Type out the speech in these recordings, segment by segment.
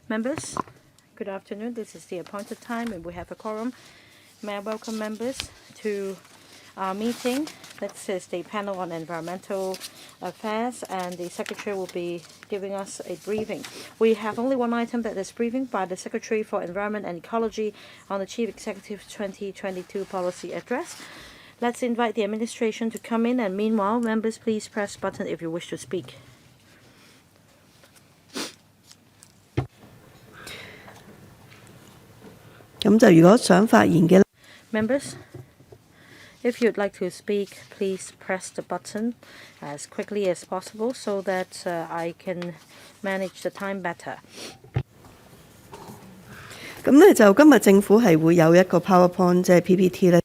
Members, good afternoon. This is the appointed time and we have a quorum. May I welcome members to our meeting. This is the panel on environmental affairs and the Secretary will be giving us a briefing. We have only one item, that is briefing by the Secretary for Environment and Ecology on the Chief Executive 2022 Policy Address. Let's invite the administration to come in, and meanwhile, members, please press button if you wish to speak. Members, if you'd like to speak, please press the button as quickly as possible so that I can manage the time better. 咁咧就今日政府係會有一個 PowerPoint 即係 PPT 咧。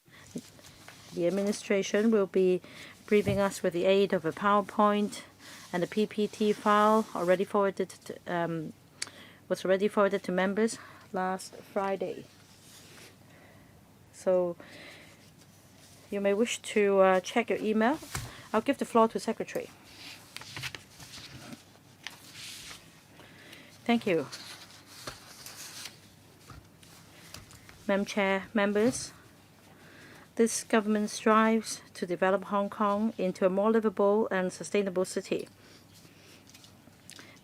The administration will be briefing us with the aid of a PowerPoint and a PPT file already forwarded was already forwarded to members last Friday. So you may wish to check your email. I'll give the floor to Secretary. Thank you. Madam Chair, members, this government strives to develop Hong Kong into a more livable and sustainable city.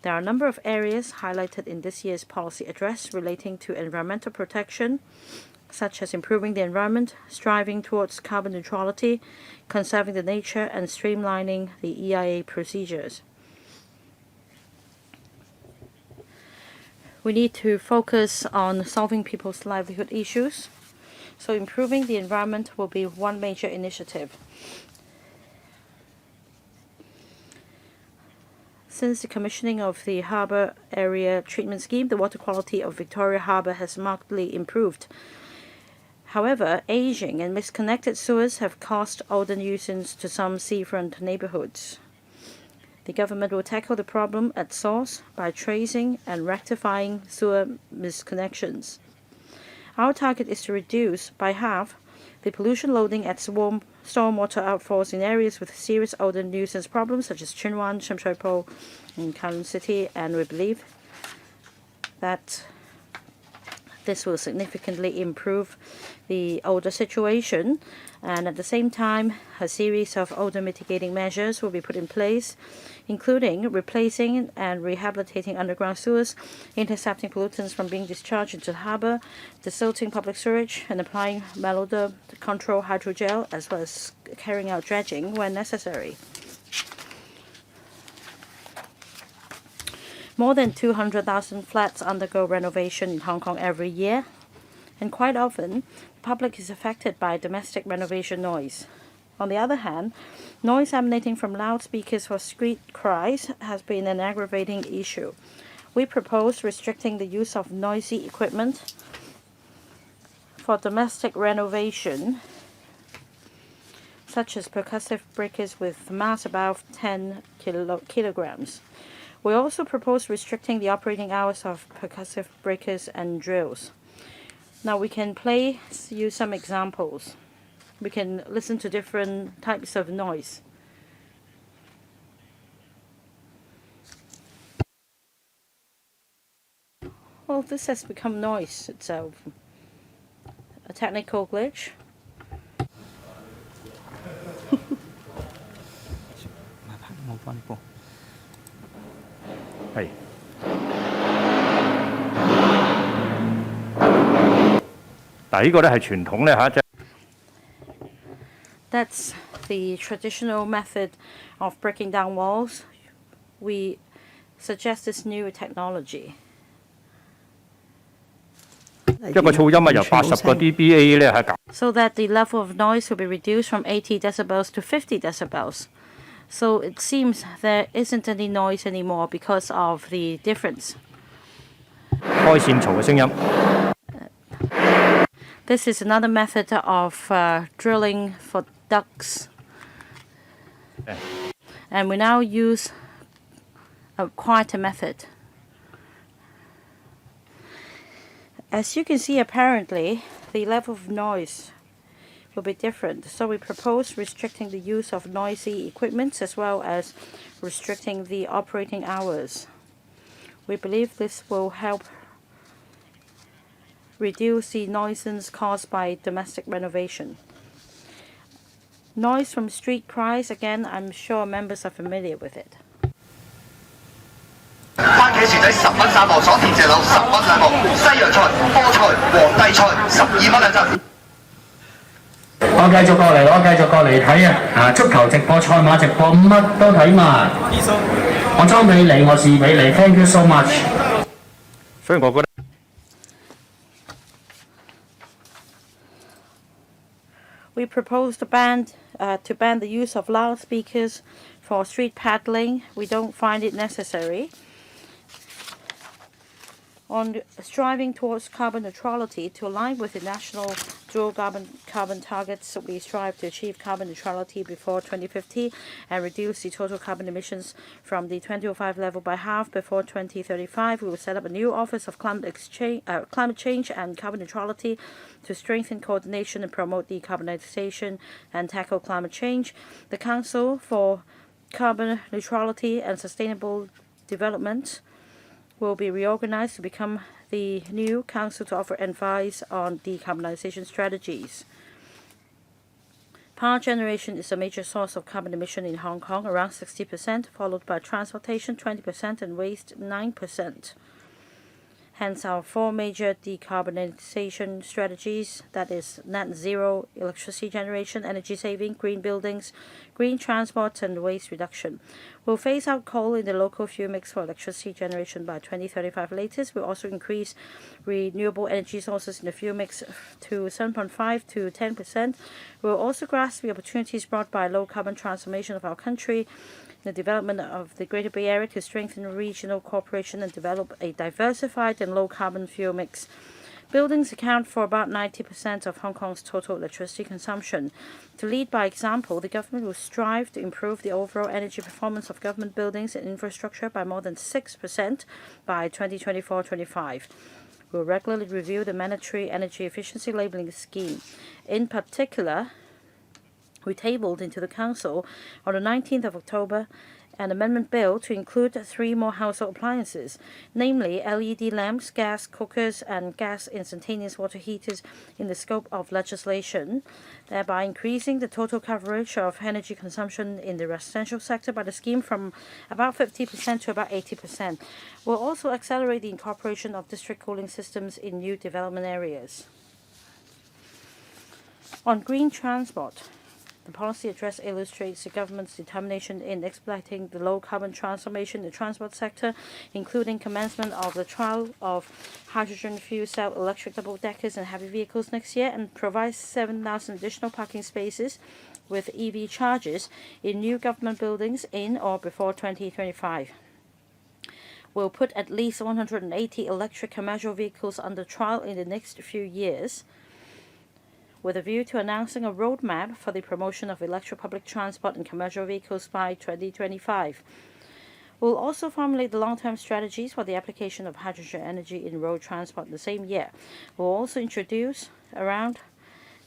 There are a number of areas highlighted in this year's policy address relating to environmental protection, such as improving the environment, striving towards carbon neutrality, conserving the nature, and streamlining the EIA procedures. We need to focus on solving people's livelihood issues, so improving the environment will be one major initiative. Since the commissioning of the Harbour Area Treatment Scheme, the water quality of Victoria Harbour has markedly improved. However, aging and misconnected sewers have caused odor nuisance to some seafront neighbourhoods. The government will tackle the problem at source by tracing and rectifying sewer misconnections. Our target is to reduce by half the pollution loading at stormwater outfalls in areas with serious odor nuisance problems such as Tsuen Wan, Sham Shui Po, and Kowloon City, and we believe that this will significantly improve the odor situation, and at the same time, a series of odor mitigating measures will be put in place, including replacing and rehabilitating underground sewers, intercepting pollutants from being discharged into the harbour, desilting public sewage, and applying malodor control hydrogel, as well as carrying out dredging when necessary. More than 200,000 flats undergo renovation in Hong Kong every year, and quite often, the public is affected by domestic renovation noise. On the other hand, noise emanating from loudspeakers or street cries has been an aggravating issue. We propose restricting the use of noisy equipment for domestic renovation, such as percussive breakers with mass above 10 kilograms. We also propose restricting the operating hours of percussive breakers and drills. Now we can use some examples. We can listen to different types of noise. Well, this has become noise itself. A technical glitch. 係。但係呢個咧係傳統咧嚇，即係。That's the traditional method of breaking down walls. We suggest this new technology. 一個噪音啊，由80個 dBA 咧係減。So that the level of noise will be reduced from 80 decibels to 50 decibels. So it seems there isn't any noise anymore because of the difference. 開線槽嘅聲音。This is another method of drilling for ducts. And we now use a quieter method. As you can see, apparently, the level of noise will be different. So we propose restricting the use of noisy equipment as well as restricting the operating hours. We believe this will help reduce the nuisance caused by domestic renovation. Noise from street cries, again, I'm sure members are familiar with it. 番茄薯仔10蚊3磅，爽田蔗柳10蚊2磅，西洋菜、菠菜、皇帝菜12蚊2陣。我繼續過嚟睇啊！足球直播、賽馬直播，乜都睇埋。我裝俾你，我試俾你。Thank you so much。所以我覺得 We propose to ban the use of loudspeakers for street paddling. We don't find it necessary. On striving towards carbon neutrality, to align with the national dual carbon targets, we strive to achieve carbon neutrality before 2050 and reduce the total carbon emissions from the 2005 level by half before 2035. We will set up a new Office of Climate Change and Carbon Neutrality to strengthen coordination and promote decarbonization and tackle climate change. The Council for Carbon Neutrality and Sustainable Development will be reorganized to become the new council to offer advice on decarbonization strategies. Power generation is a major source of carbon emission in Hong Kong, around 60%, followed by transportation 20% and waste 9%. Hence our four major decarbonization strategies, that is net zero electricity generation, energy saving, green buildings, green transport and waste reduction. We'll phase out coal in the local fuel mix for electricity generation by 2035 latest. We'll also increase renewable energy sources in the fuel mix to 7.5 to 10%. We'll also grasp the opportunities brought by low carbon transformation of our country, the development of the Greater Bay Area to strengthen regional cooperation and develop a diversified and low-carbon fuel mix. Buildings account for about 90% of Hong Kong's total electricity consumption. To lead by example, the government will strive to improve the overall energy performance of government buildings and infrastructure by more than 6% by 2024-25. We'll regularly review the mandatory energy efficiency labelling scheme. In particular, we tabled into the Council on the 19th of October an amendment bill to include 3 more household appliances, namely LED lamps, gas cookers and gas instantaneous water heaters in the scope of legislation, thereby increasing the total coverage of energy consumption in the residential sector by the scheme from about 50% to about 80%. We'll also accelerate the incorporation of district cooling systems in new development areas. On green transport, the policy address illustrates the government's determination in expediting the low-carbon transformation in the transport sector, including commencement of the trial of hydrogen fuel cell electric double-deckers and heavy vehicles next year, and provides 7,000 additional parking spaces with EV chargers in new government buildings in or before 2025. We'll put at least 180 electric commercial vehicles under trial in the next few years, with a view to announcing a roadmap for the promotion of electric public transport and commercial vehicles by 2025. We'll also formulate the long-term strategies for the application of hydrogen energy in road transport in the same year. We'll also introduce around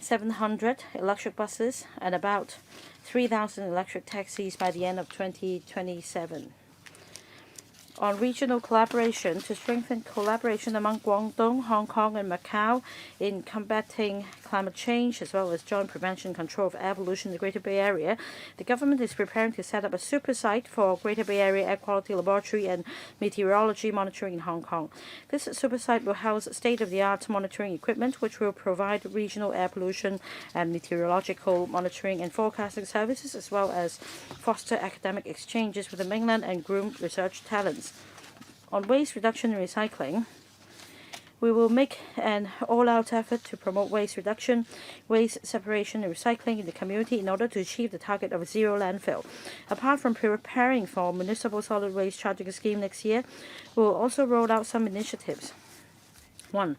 700 electric buses and about 3,000 electric taxis by the end of 2027. On regional collaboration, to strengthen collaboration among Guangdong, Hong Kong and Macau in combating climate change, as well as joint prevention and control of air pollution in the Greater Bay Area, the government is preparing to set up a super site for Greater Bay Area Air Quality Laboratory and Meteorology Monitoring in Hong Kong. This super site will house state-of-the-art monitoring equipment, which will provide regional air pollution and meteorological monitoring and forecasting services, as well as foster academic exchanges with the mainland and groom research talents. On waste reduction and recycling, we will make an all-out effort to promote waste reduction, waste separation and recycling in the community in order to achieve the target of zero landfill. Apart from preparing for municipal solid waste charging scheme next year, we will also roll out some initiatives. 1.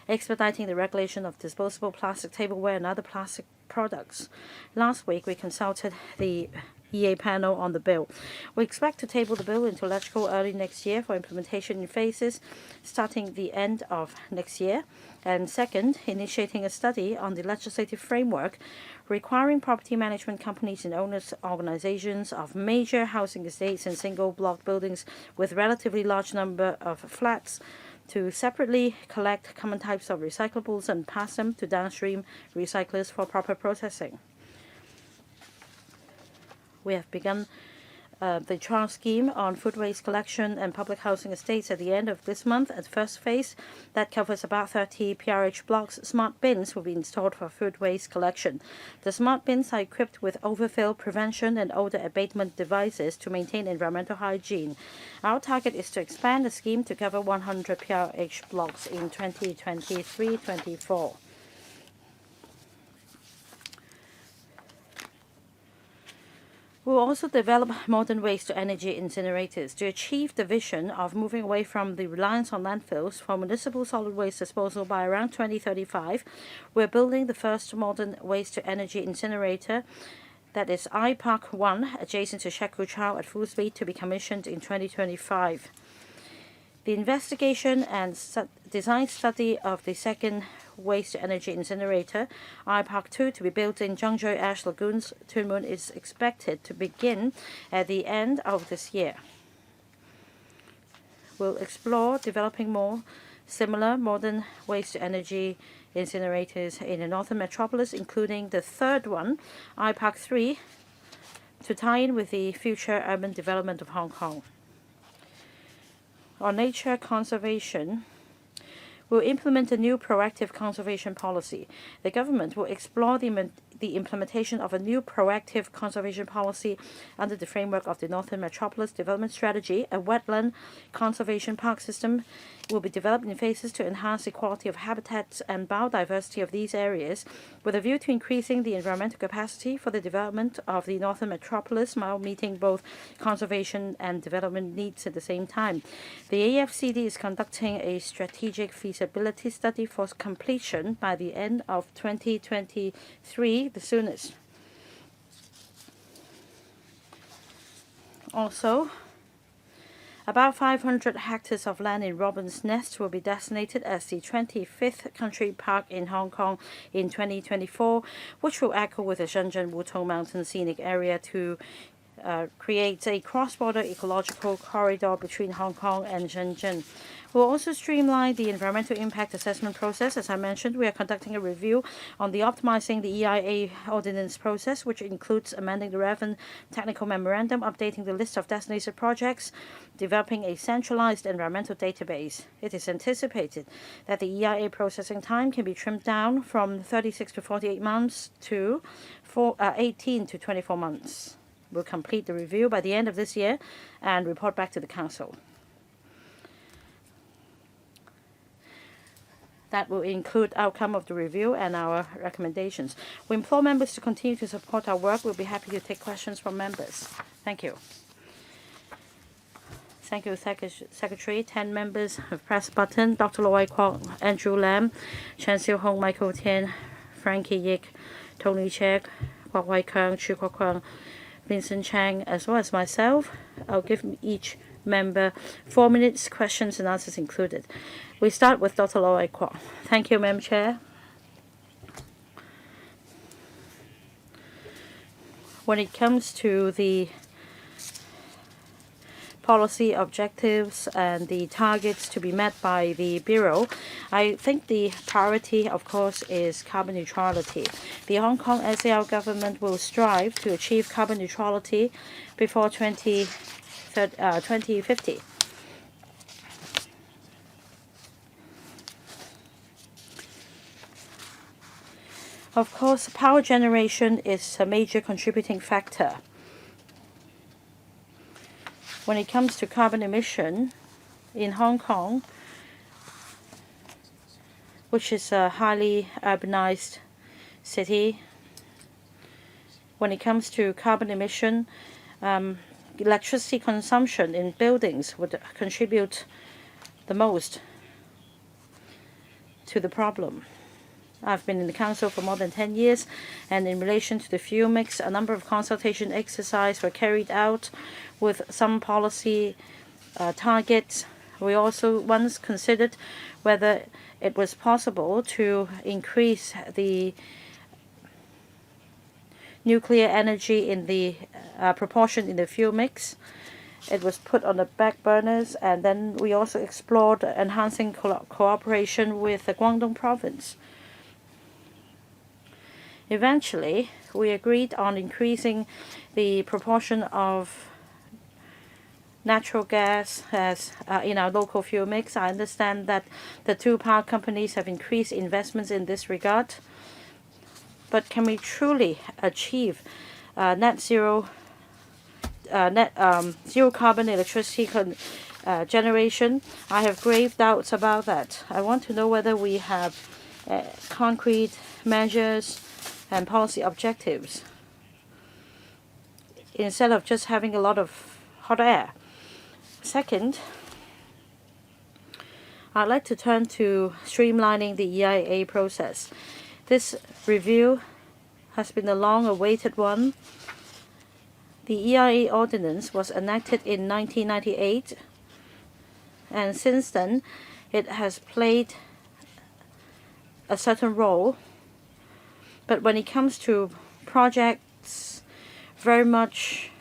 Expediting the regulation of disposable plastic tableware and other plastic products. Last week, we consulted the EA panel on the bill. We expect to table the bill into LegCo early next year for implementation in phases starting the end of next year. And second, initiating a study on the legislative framework requiring property management companies and owners organizations of major housing estates and single block buildings with relatively large number of flats to separately collect common types of recyclables and pass them to downstream recyclers for proper processing. We have begun the trial scheme on food waste collection and public housing estates at the end of this month. At first phase, that covers about 30 PRH blocks. Smart bins will be installed for food waste collection. The smart bins are equipped with overfill prevention and odor abatement devices to maintain environmental hygiene. Our target is to expand the scheme to cover 100 PRH blocks in 2023-24. We will also develop modern waste-to-energy incinerators. To achieve the vision of moving away from the reliance on landfills for municipal solid waste disposal by around 2035, we're building the first modern waste-to-energy incinerator, that is iPark 1, adjacent to Shek Kwu Chau at full speed, to be commissioned in 2025. The investigation and design study of the second waste-to-energy incinerator, iPark 2, to be built in Zhangzhou Ash Lagoons, Tuen Mun, is expected to begin at the end of this year. We'll explore developing more similar modern waste-to-energy incinerators in the northern metropolis, including the third one, iPark 3, to tie in with the future urban development of Hong Kong. On nature conservation, we'll implement a new proactive conservation policy. The government will explore the implementation of a new proactive conservation policy under the framework of the Northern Metropolis Development Strategy. A wetland conservation park system will be developed in phases to enhance the quality of habitats and biodiversity of these areas, with a view to increasing the environmental capacity for the development of the Northern Metropolis while meeting both conservation and development needs at the same time. The AFCD is conducting a strategic feasibility study for completion by the end of 2023, the soonest. Also, about 500 hectares of land in Robin's Nest will be designated as the 25th country park in Hong Kong in 2024, which will echo with the Shenzhen Wutong Mountain Scenic Area to create a cross-border ecological corridor between Hong Kong and Shenzhen. We'll also streamline the environmental impact assessment process. As I mentioned, we are conducting a review on the optimizing the EIA ordinance process, which includes amending the relevant technical memorandum, updating the list of designated projects, developing a centralized environmental database. It is anticipated that the EIA processing time can be trimmed down from 36 to 48 months to 18 to 24 months. We'll complete the review by the end of this year and report back to the Council. That will include outcome of the review and our recommendations. We implore members to continue to support our work. We'll be happy to take questions from members. Thank you. Thank you, Secretary. 10 members have pressed button. Dr. Loy Kwok, Andrew Lam, Chen Xiu-hong, Michael Tian, Frankie Yik, Tony Check, Kwok Wai Keung, Chu Kwok Kwang, Vincent Chang, as well as myself. I'll give each member 4 minutes, questions and answers included. We start with Dr. Loy Kwok. Thank you, Madam Chair. When it comes to the policy objectives and the targets to be met by the Bureau, I think the priority, of course, is carbon neutrality. The Hong Kong SAR government will strive to achieve carbon neutrality before 2050. Of course, power generation is a major contributing factor. When it comes to carbon emission in Hong Kong, which is a highly urbanized city, when it comes to carbon emission, electricity consumption in buildings would contribute the most to the problem. I've been in the Council for more than 10 years, and in relation to the fuel mix, a number of consultation exercises were carried out with some policy targets. We also once considered whether it was possible to increase the nuclear energy in the proportion in the fuel mix. it was put on the back burners, and then we also explored enhancing cooperation with the Guangdong province. Eventually, we agreed on increasing the proportion of natural gas as in our local fuel mix. I understand that the two power companies have increased investments in this regard. But can we truly achieve zero carbon electricity generation? I have grave doubts about that. I want to know whether we have concrete measures and policy objectives instead of just having a lot of hot air. Second, I'd like to turn to streamlining the EIA process. This review has been a long-awaited one. The EIA ordinance was enacted in 1998, and since then it has played a certain role. But when it comes to projects very much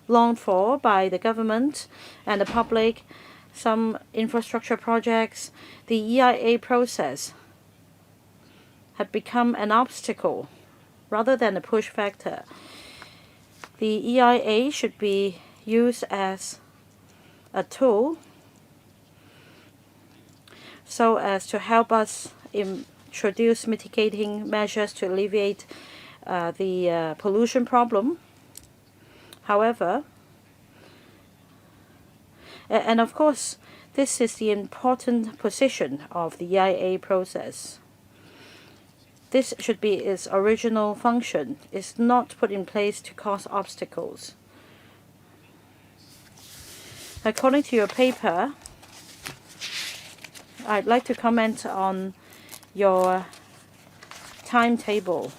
longed for by the government and the public, some infrastructure projects, the EIA process had become an obstacle rather than a push factor. The EIA should be used as a tool so as to help us introduce mitigating measures to alleviate the pollution problem. However, and of course, this is the important position of the EIA process. This should be its original function. It's not put in place to cause obstacles. According to your paper, I'd like to comment on your timetable,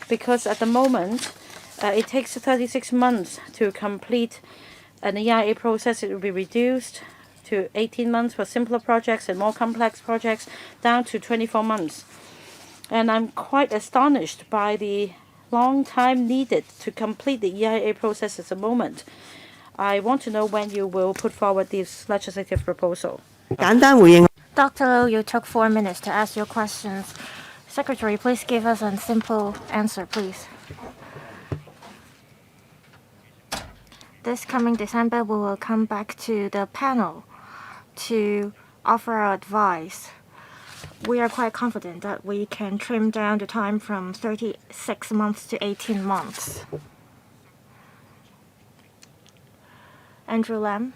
because at the moment it takes 36 months to complete an EIA process. It will be reduced to 18 months for simpler projects and more complex projects, down to 24 months. And I'm quite astonished by the long time needed to complete the EIA process at the moment. I want to know when you will put forward this legislative proposal. 簡單回應。 Dr. Liu, you took 4 minutes to ask your questions. Secretary, please give us a simple answer, please. This coming December, we will come back to the panel to offer our advice. We are quite confident that we can trim down the time from 36 months to 18 months. Andrew Lam,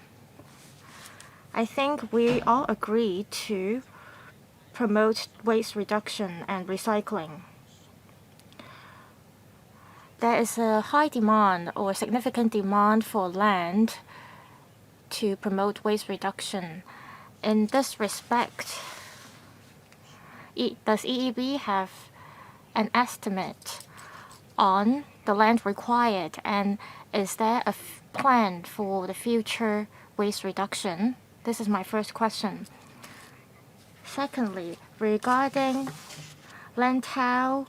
I think we all agree to promote waste reduction and recycling. There is a high demand or significant demand for land to promote waste reduction. In this respect, does EEB have an estimate on the land required, and is there a plan for the future waste reduction? This is my first question. Secondly, regarding Lantau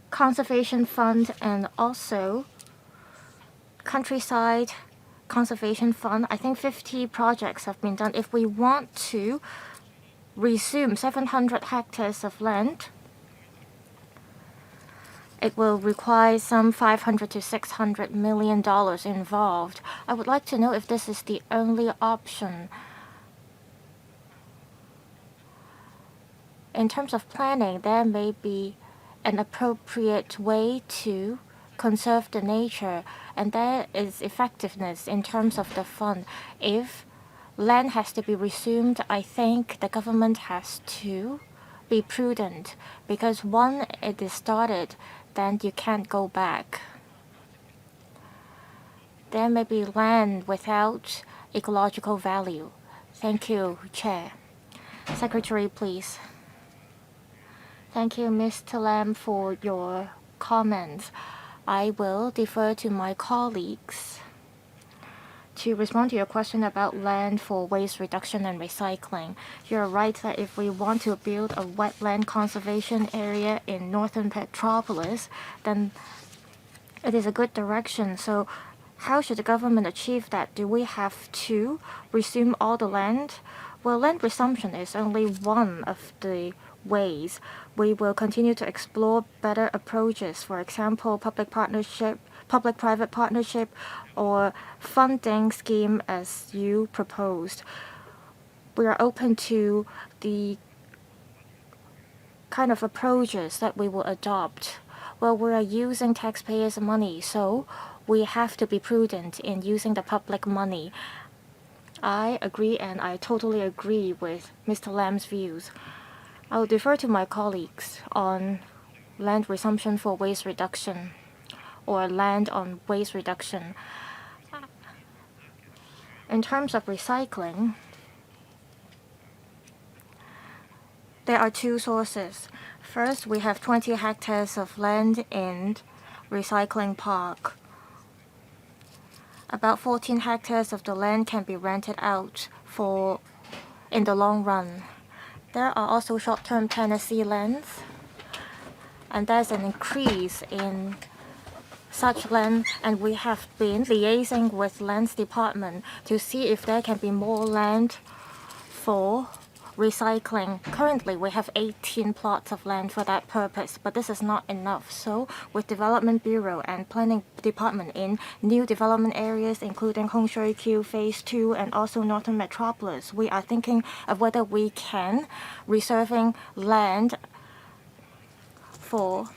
Conservation Fund and also Countryside Conservation Fund, I think 50 projects have been done. If we want to resume 700 hectares of land, it will require some $500 to $600 million involved. I would like to know if this is the only option. In terms of planning, there may be an appropriate way to conserve the nature, and there is effectiveness in terms of the fund. If land has to be resumed, I think the government has to be prudent, because once it is started, then you can't go back. There may be land without ecological value. Thank you, Chair. Secretary, please. Thank you, Mr. Lam, for your comments. I will defer to my colleagues to respond to your question about land for waste reduction and recycling. You're right that if we want to build a wetland conservation area in northern Petropolis, then It is a good direction. So how should the government achieve that? Do we have to resume all the land? Well, land resumption is only one of the ways. We will continue to explore better approaches, for example, public-private partnership, or funding scheme as you proposed. We are open to the kind of approaches that we will adopt. Well, we are using taxpayers' money, so we have to be prudent in using the public money. I agree, and I totally agree with Mr. Lam's views. I'll defer to my colleagues on land resumption for waste reduction or land on waste reduction. In terms of recycling, there are two sources. First, we have 20 hectares of land in recycling park. About 14 hectares of the land can be rented out in the long run. There are also short-term tenancy lands, and there's an increase in such land, and we have been liaising with Lands Department to see if there can be more land for recycling. Currently, we have 18 plots of land for that purpose, but this is not enough. So, with Development Bureau and Planning Department in new development areas, including Hong Shui Phase 2 and also Northern Metropolis, we are thinking of whether we can reserving land for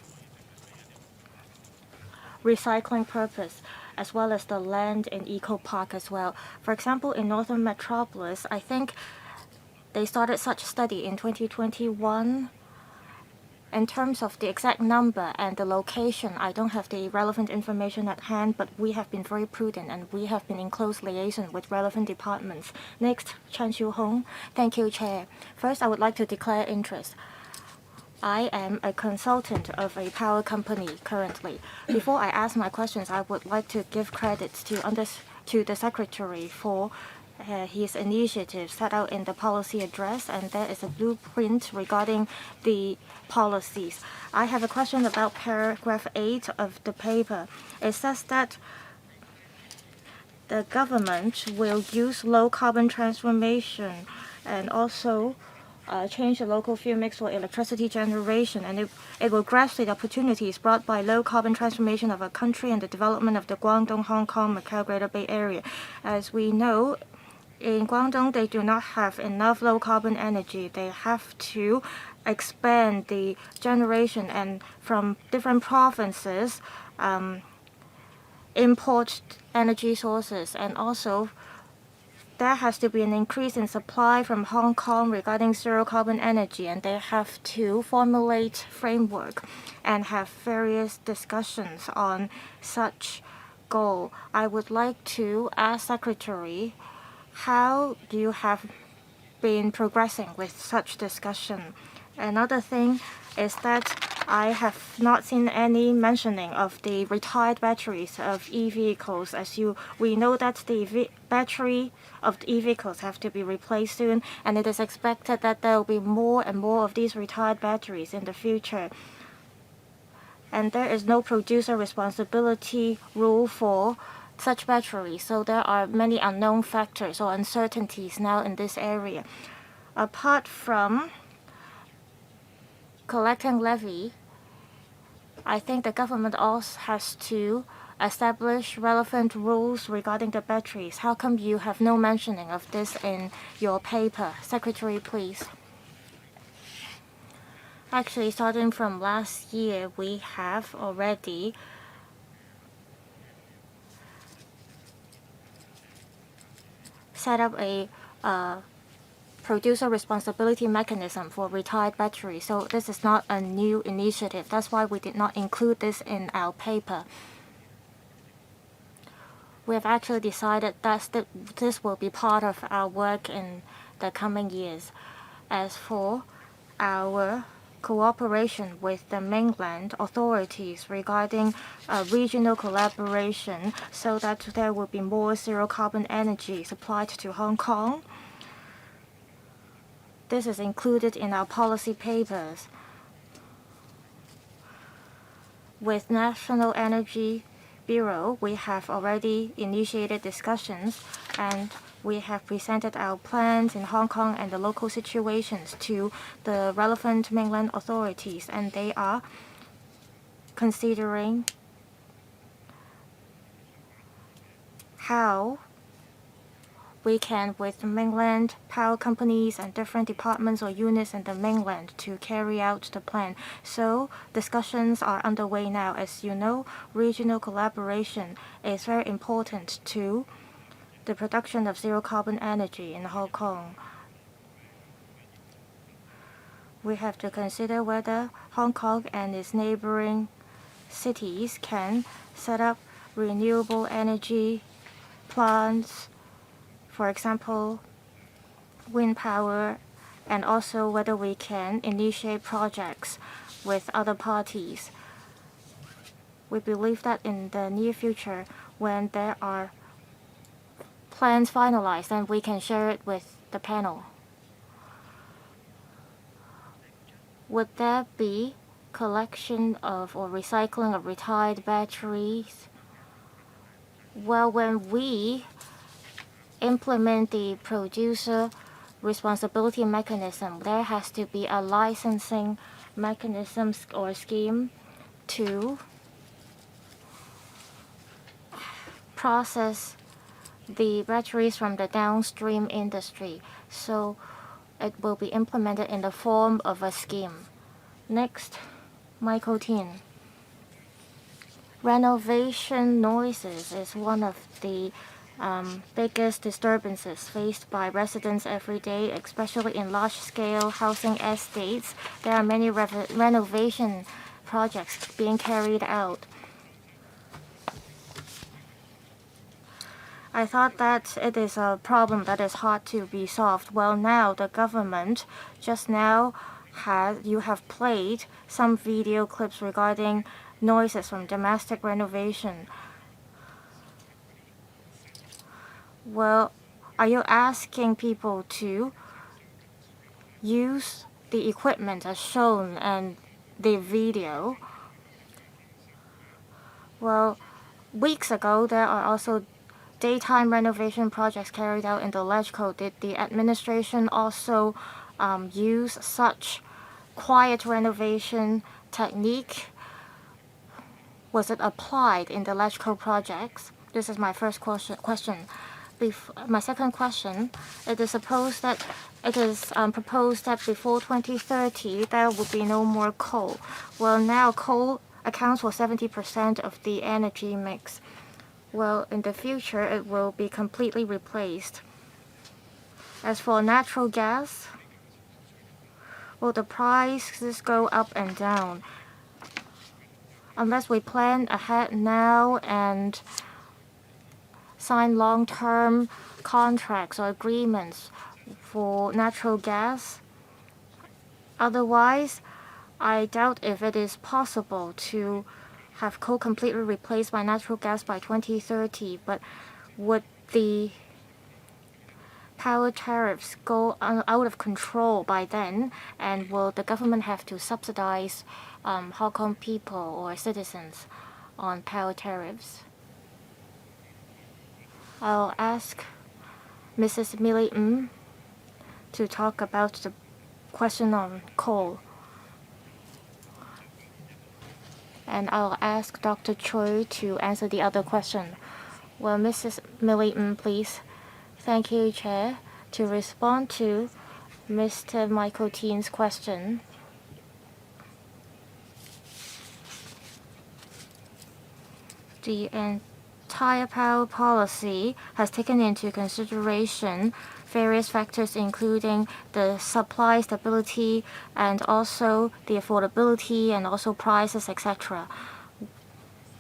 recycling purpose, as well as the land in Eco Park as well. For example, in Northern Metropolis, I think they started such study in 2021. In terms of the exact number and the location, I don't have the relevant information at hand, but we have been very prudent and we have been in close liaison with relevant departments. Next, Chan Chiu Hong. Thank you, Chair. First, I would like to declare interest. I am a consultant of a power company currently. Before I ask my questions, I would like to give credits to the Secretary for his initiative set out in the policy address, and there is a blueprint regarding the policies. I have a question about paragraph 8 of the paper. It says that the government will use low carbon transformation and also change the local fuel mix for electricity generation, and it will grasp the opportunities brought by low carbon transformation of our country and the development of the Guangdong, Hong Kong, Macau Greater Bay Area. As we know, in Guangdong, they do not have enough low carbon energy. They have to expand the generation and from different provinces import energy sources, and also there has to be an increase in supply from Hong Kong regarding zero carbon energy, and they have to formulate framework and have various discussions on such goal. I would like to ask Secretary, how do you have been progressing with such discussion? Another thing is that I have not seen any mentioning of the retired batteries of e-vehicles. We know that the battery of the e-vehicles have to be replaced soon, and it is expected that there will be more and more of these retired batteries in the future. And there is no producer responsibility rule for such batteries, so there are many unknown factors or uncertainties now in this area. Apart from collecting levy, I think the government also has to establish relevant rules regarding the batteries. How come you have no mentioning of this in your paper? Secretary, please. Actually, starting from last year, we have already set up a producer responsibility mechanism for retired batteries. So this is not a new initiative. That's why we did not include this in our paper. We have actually decided that this will be part of our work in the coming years. As for our cooperation with the mainland authorities regarding regional collaboration so that there will be more zero carbon energy supplied to Hong Kong, this is included in our policy papers. With national energy Bureau, we have already initiated discussions and we have presented our plans in Hong Kong and the local situations to the relevant mainland authorities, and they are considering how we can, with mainland power companies and different departments or units in the mainland, to carry out the plan. So discussions are underway now. As you know, regional collaboration is very important to the production of zero carbon energy in Hong Kong. We have to consider whether Hong Kong and its neighboring cities can set up renewable energy plants, for example, wind power, and also whether we can initiate projects with other parties. We believe that in the near future, when there are plans finalized, then we can share it with the panel. Would there be collection of or recycling of retired batteries? Well, when we implement the producer responsibility mechanism, there has to be a licensing mechanism or scheme to process the batteries from the downstream industry. So it will be implemented in the form of a scheme. Next, Michael Tin. Renovation noises is one of the biggest disturbances faced by residents every day, especially in large-scale housing estates. There are many renovation projects being carried out. I thought that it is a problem that is hard to be solved. Well, now the government just now you have played some video clips regarding noises from domestic renovation. Well, are you asking people to use the equipment as shown in the video? Well, weeks ago, there are also daytime renovation projects carried out in the Ledgeco. Did the administration also use such quiet renovation technique? Was it applied in the Ledgeco projects? This is my first question. My second question, it is proposed that before 2030 there will be no more coal. Well, now coal accounts for 70% of the energy mix. Well, in the future it will be completely replaced. As for natural gas, well, the prices go up and down. Unless we plan ahead now and sign long-term contracts or agreements for natural gas. Otherwise, I doubt if it is possible to have coal completely replaced by natural gas by 2030. But would the power tariffs go out of control by then? And will the government have to subsidize Hong Kong people or citizens on power tariffs? I'll ask Mrs. Millie Ng to talk about the question on coal. And I'll ask Dr. Choi to answer the other question. Well, Mrs. Millie Ng, please. Thank you, Chair. To respond to Mr. Michael Tin's question, the entire power policy has taken into consideration various factors, including the supply stability and also the affordability and also prices, etc.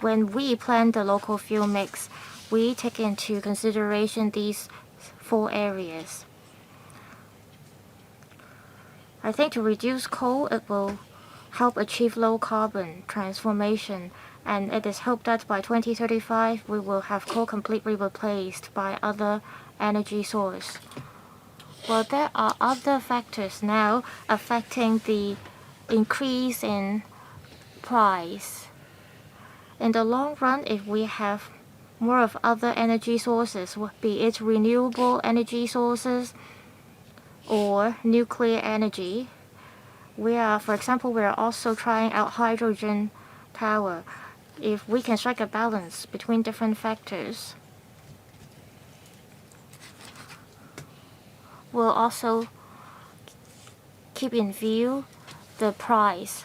When we plan the local fuel mix, we take into consideration these 4 areas. I think to reduce coal, it will help achieve low carbon transformation, and it is hoped that by 2035 we will have coal completely replaced by other energy source. Well, there are other factors now affecting the increase in price. In the long run, if we have more of other energy sources, be it renewable energy sources or nuclear energy, for example, we are also trying out hydrogen power. If we can strike a balance between different factors, we'll also keep in view the price.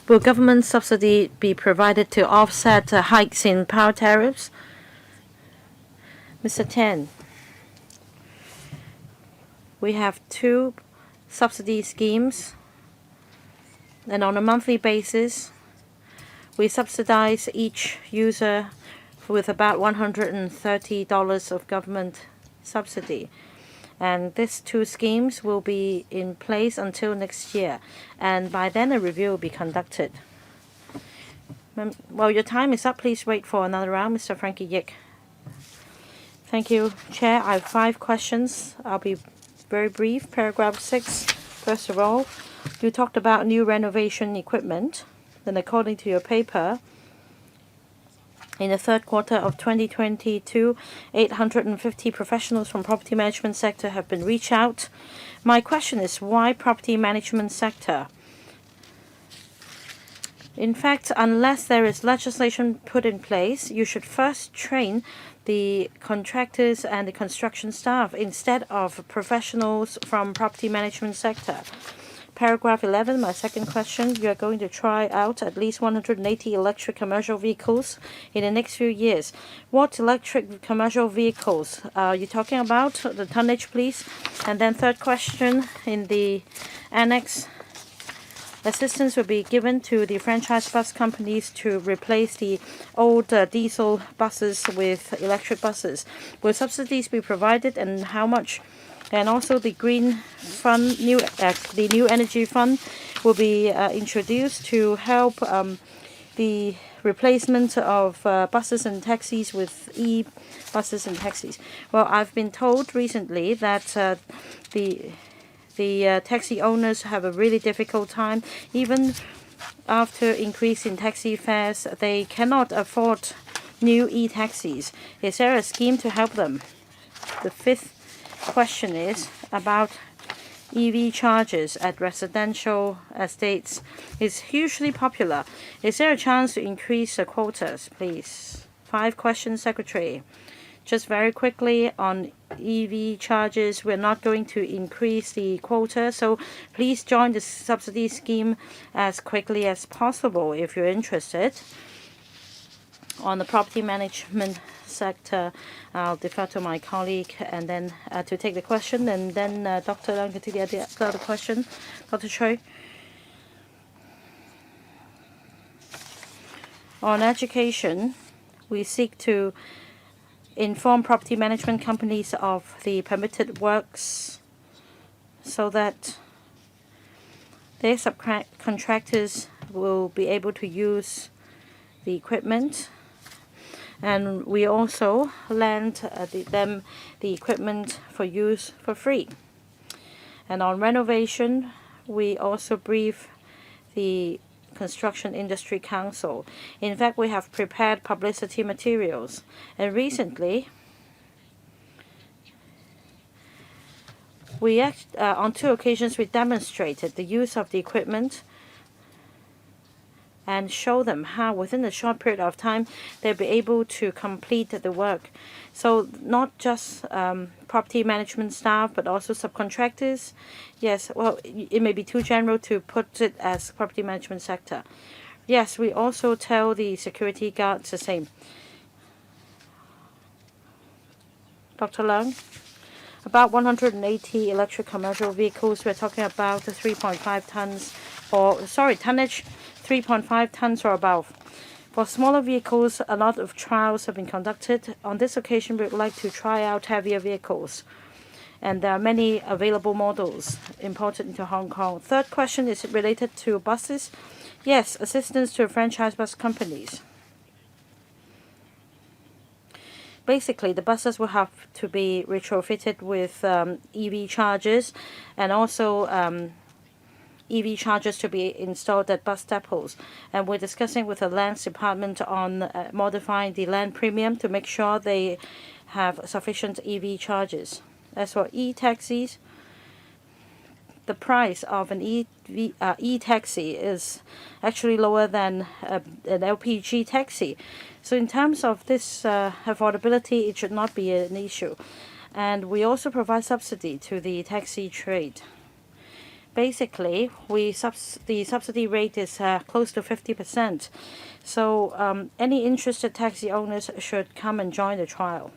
Will government subsidy be provided to offset hikes in power tariffs? Mr. Tan, we have 2 subsidy schemes, and on a monthly basis, we subsidize each user with about $130 of government subsidy. And these 2 schemes will be in place until next year, and by then a review will be conducted. Well, your time is up. Please wait for another round. Mr. Frankie Yick. Thank you, Chair. I have 5 questions. I'll be very brief. Paragraph 6. First of all, you talked about new renovation equipment. Then according to your paper, in the third quarter of 2022, 850 professionals from property management sector have been reached out. My question is, why property management sector? In fact, unless there is legislation put in place, you should first train the contractors and the construction staff instead of professionals from property management sector. Paragraph 11, my second question, you are going to try out at least 180 electric commercial vehicles in the next few years. What electric commercial vehicles are you talking about? The tonnage, please. And then third question, in the annex, assistance will be given to the franchise bus companies to replace the old diesel buses with electric buses. Will subsidies be provided, and how much? And also the green fund, the new energy fund will be introduced to help the replacement of buses and taxis with e-buses and taxis. Well, I've been told recently that the taxi owners have a really difficult time. Even after increase in taxi fares, they cannot afford new e-taxis. Is there a scheme to help them? The fifth question is about EV chargers at residential estates. It's hugely popular. Is there a chance to increase the quotas, please? 5 questions, Secretary. Just very quickly on EV chargers, we're not going to increase the quota, so please join the subsidy scheme as quickly as possible if you're interested. On the property management sector, I'll defer to my colleague and then to take the question, and then Dr. Leung can take the other question. Dr. Choi. On education, we seek to inform property management companies of the permitted works so that their subcontractors will be able to use the equipment. And we also lend them the equipment for use for free. And on renovation, we also brief the Construction Industry Council. In fact, we have prepared publicity materials. And recently, on 2 occasions, we demonstrated the use of the equipment and show them how within a short period of time they'll be able to complete the work. So not just property management staff, but also subcontractors. Yes, well, it may be too general to put it as property management sector. Yes, we also tell the security guards the same. Dr. Leung, about 180 electric commercial vehicles. We're talking about the 3.5 tons, tonnage 3.5 tons or above. For smaller vehicles, a lot of trials have been conducted. On this occasion, we would like to try out heavier vehicles. And there are many available models imported into Hong Kong. Third question is related to buses. Yes, assistance to franchise bus companies. Basically, the buses will have to be retrofitted with EV chargers and also EV chargers to be installed at bus depots. And we're discussing with the Lands Department on modifying the land premium to make sure they have sufficient EV chargers. As for e-taxis, the price of an e-taxi is actually lower than an LPG taxi. So in terms of this affordability, it should not be an issue. And we also provide subsidy to the taxi trade. Basically, the subsidy rate is close to 50%. So any interested taxi owners should come and join the trial.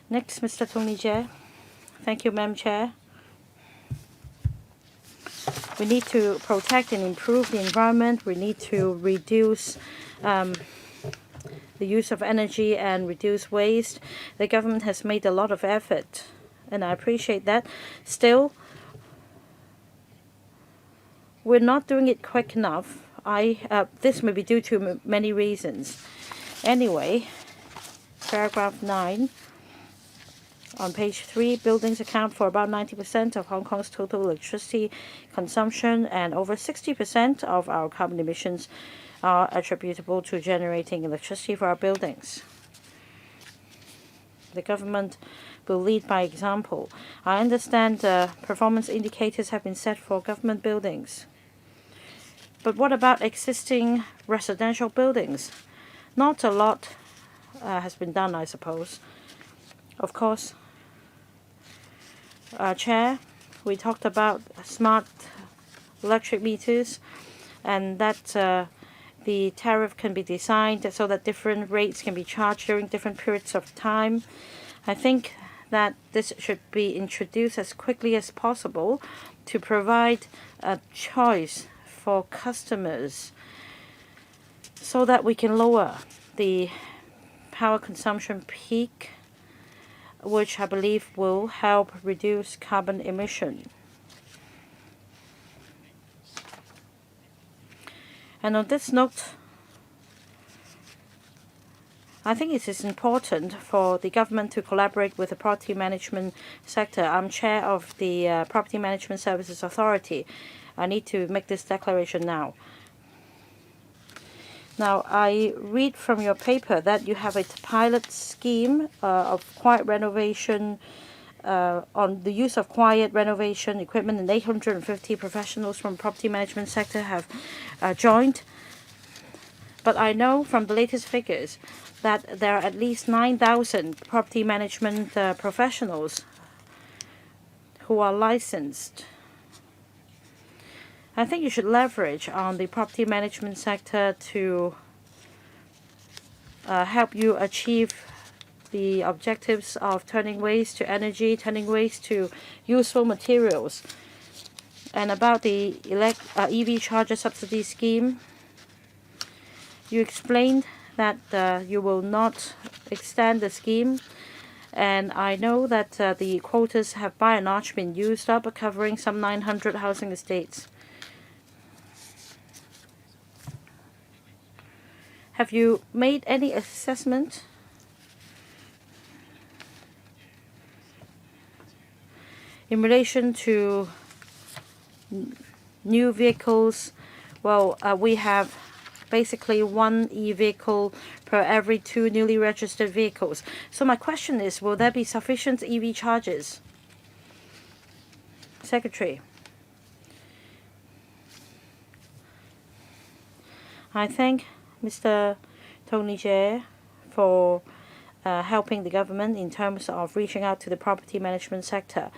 Next, Mr. Tony Jie. Thank you, Madam Chair. We need to protect and improve the environment. We need to reduce the use of energy and reduce waste. The government has made a lot of effort, and I appreciate that. Still, we're not doing it quick enough. This may be due to many reasons. Anyway, paragraph 9. On page 3, buildings account for about 90% of Hong Kong's total electricity consumption, and over 60% of our carbon emissions are attributable to generating electricity for our buildings. The government will lead by example. I understand performance indicators have been set for government buildings. But what about existing residential buildings? Not a lot has been done, I suppose. Of course, Chair, we talked about smart electric meters, and that the tariff can be designed so that different rates can be charged during different periods of time. I think that this should be introduced as quickly as possible to provide a choice for customers so that we can lower the power consumption peak, which I believe will help reduce carbon emission. And on this note, I think it is important for the government to collaborate with the property management sector. I'm chair of the Property Management Services Authority. I need to make this declaration now. Now, I read from your paper that you have a pilot scheme of quiet renovation, on the use of quiet renovation equipment, and 850 professionals from the property management sector have joined. But I know from the latest figures that there are at least 9,000 property management professionals who are licensed. I think you should leverage on the property management sector to help you achieve the objectives of turning waste to energy, turning waste to useful materials. And about the EV charger subsidy scheme, you explained that you will not extend the scheme. And I know that the quotas have by and large been used up, covering some 900 housing estates. Have you made any assessment in relation to new vehicles? Well, we have basically one e-vehicle per every 2 newly registered vehicles. So my question is, will there be sufficient EV chargers? Secretary. I thank Mr. Tony Jie for helping the government in terms of reaching out to the property management sector.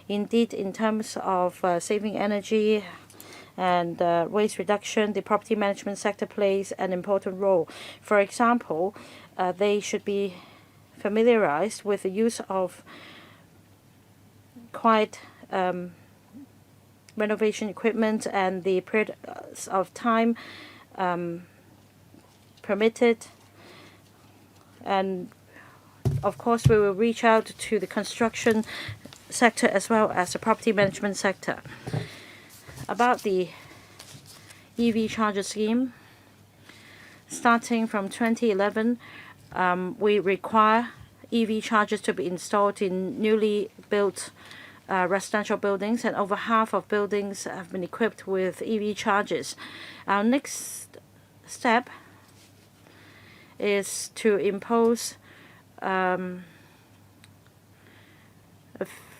Indeed, in terms of saving energy and waste reduction, the property management sector plays an important role. For example, they should be familiarized with the use of quiet renovation equipment and the period of time permitted. And of course, we will reach out to the construction sector as well as the property management sector. About the EV charger scheme, starting from 2011, we require EV chargers to be installed in newly built residential buildings, and over half of buildings have been equipped with EV chargers. Our next step is to impose a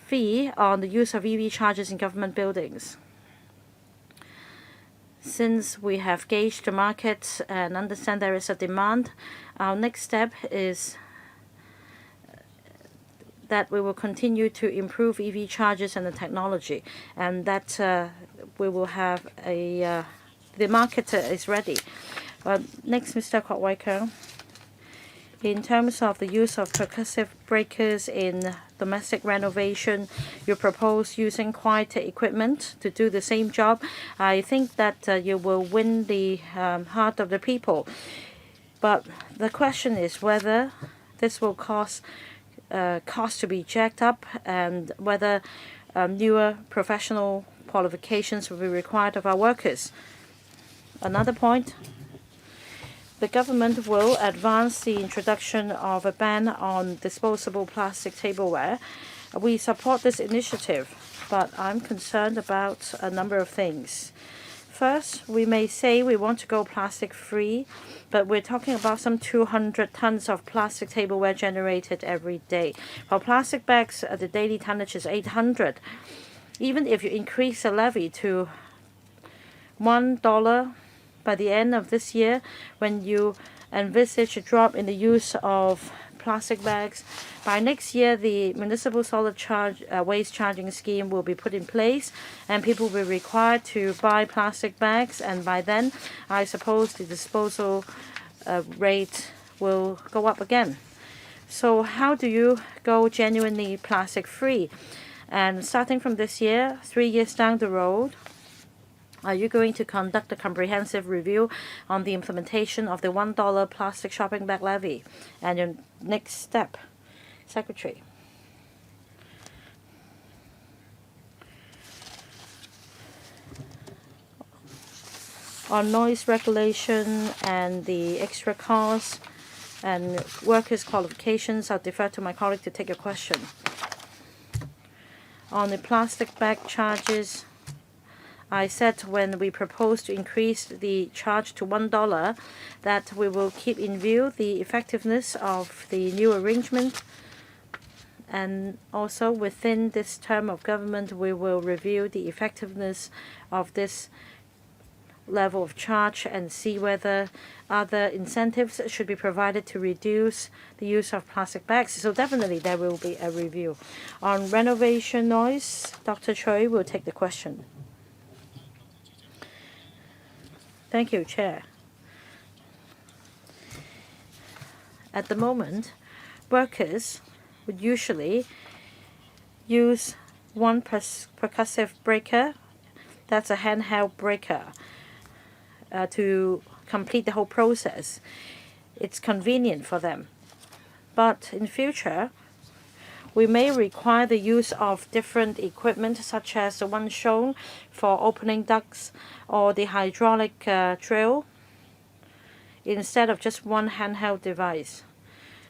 fee on the use of EV chargers in government buildings. Since we have gauged the market and understand there is a demand, our next step is that we will continue to improve EV chargers and the technology, and that we will have the market is ready. Next, Mr. Kwok Wai Keung. In terms of the use of percussive breakers in domestic renovation, you propose using quieter equipment to do the same job. I think that you will win the heart of the people. But the question is whether this will cause cost to be jacked up, and whether newer professional qualifications will be required of our workers. Another point, the government will advance the introduction of a ban on disposable plastic tableware. We support this initiative, but I'm concerned about a number of things. First, we may say we want to go plastic free, but we're talking about some 200 tons of plastic tableware generated every day. While plastic bags, the daily tonnage is 800. Even if you increase the levy to $1 by the end of this year, when you envisage a drop in the use of plastic bags, by next year the municipal solid waste charging scheme will be put in place, and people will be required to buy plastic bags, and by then I suppose the disposal rate will go up again. So how do you go genuinely plastic free? And starting from this year, 3 years down the road, are you going to conduct a comprehensive review on the implementation of the $1 plastic shopping bag levy? And your next step, Secretary. On noise regulation and the extra costs and workers' qualifications, I'll defer to my colleague to take a question. On the plastic bag charges, I said when we propose to increase the charge to $1 that we will keep in view the effectiveness of the new arrangement, and also within this term of government we will review the effectiveness of this level of charge and see whether other incentives should be provided to reduce the use of plastic bags. So definitely there will be a review. On renovation noise, Dr. Choi will take the question. Thank you, Chair. At the moment, workers would usually use one percussive breaker, that's a handheld breaker, to complete the whole process. It's convenient for them. But in future, we may require the use of different equipment, such as the one shown for opening ducts or the hydraulic drill, instead of just one handheld device.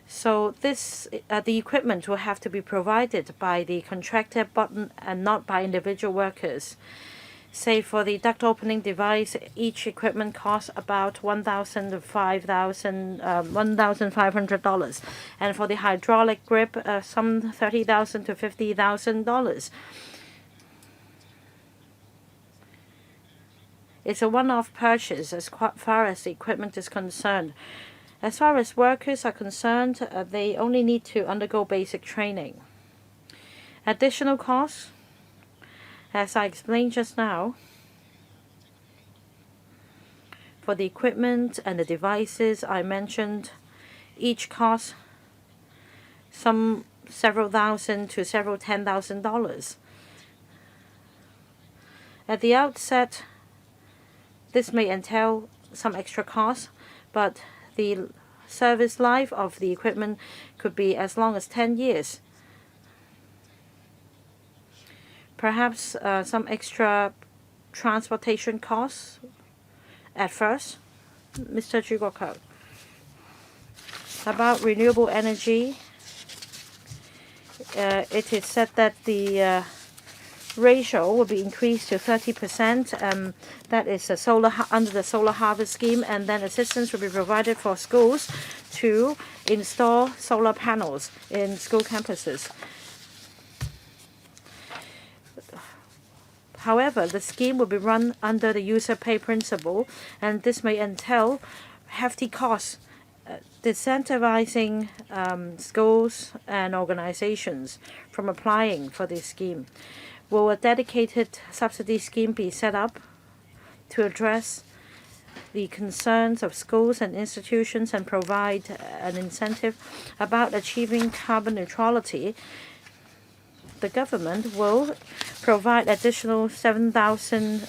So this, the equipment will have to be provided by the contractor, and not by individual workers. Say for the duct opening device, each equipment costs about $1,000 to $1,500, and for the hydraulic grip, some $30,000 to $50,000. It's a one-off purchase as far as the equipment is concerned. As far as workers are concerned, they only need to undergo basic training. Additional costs, as I explained just now, for the equipment and the devices I mentioned, each costs some several thousand to several $10,000. At the outset, this may entail some extra costs, but the service life of the equipment could be as long as 10 years. Perhaps some extra transportation costs at first. Mr. Chu Kwok-keung. About renewable energy, it is said that the ratio will be increased to 30%. That is under the solar harvest scheme, and then assistance will be provided for schools to install solar panels in school campuses. However, the scheme will be run under the user pay principle, and this may entail hefty costs, disincentivizing schools and organizations from applying for this scheme. Will a dedicated subsidy scheme be set up to address the concerns of schools and institutions and provide an incentive about achieving carbon neutrality? The government will provide additional 7,000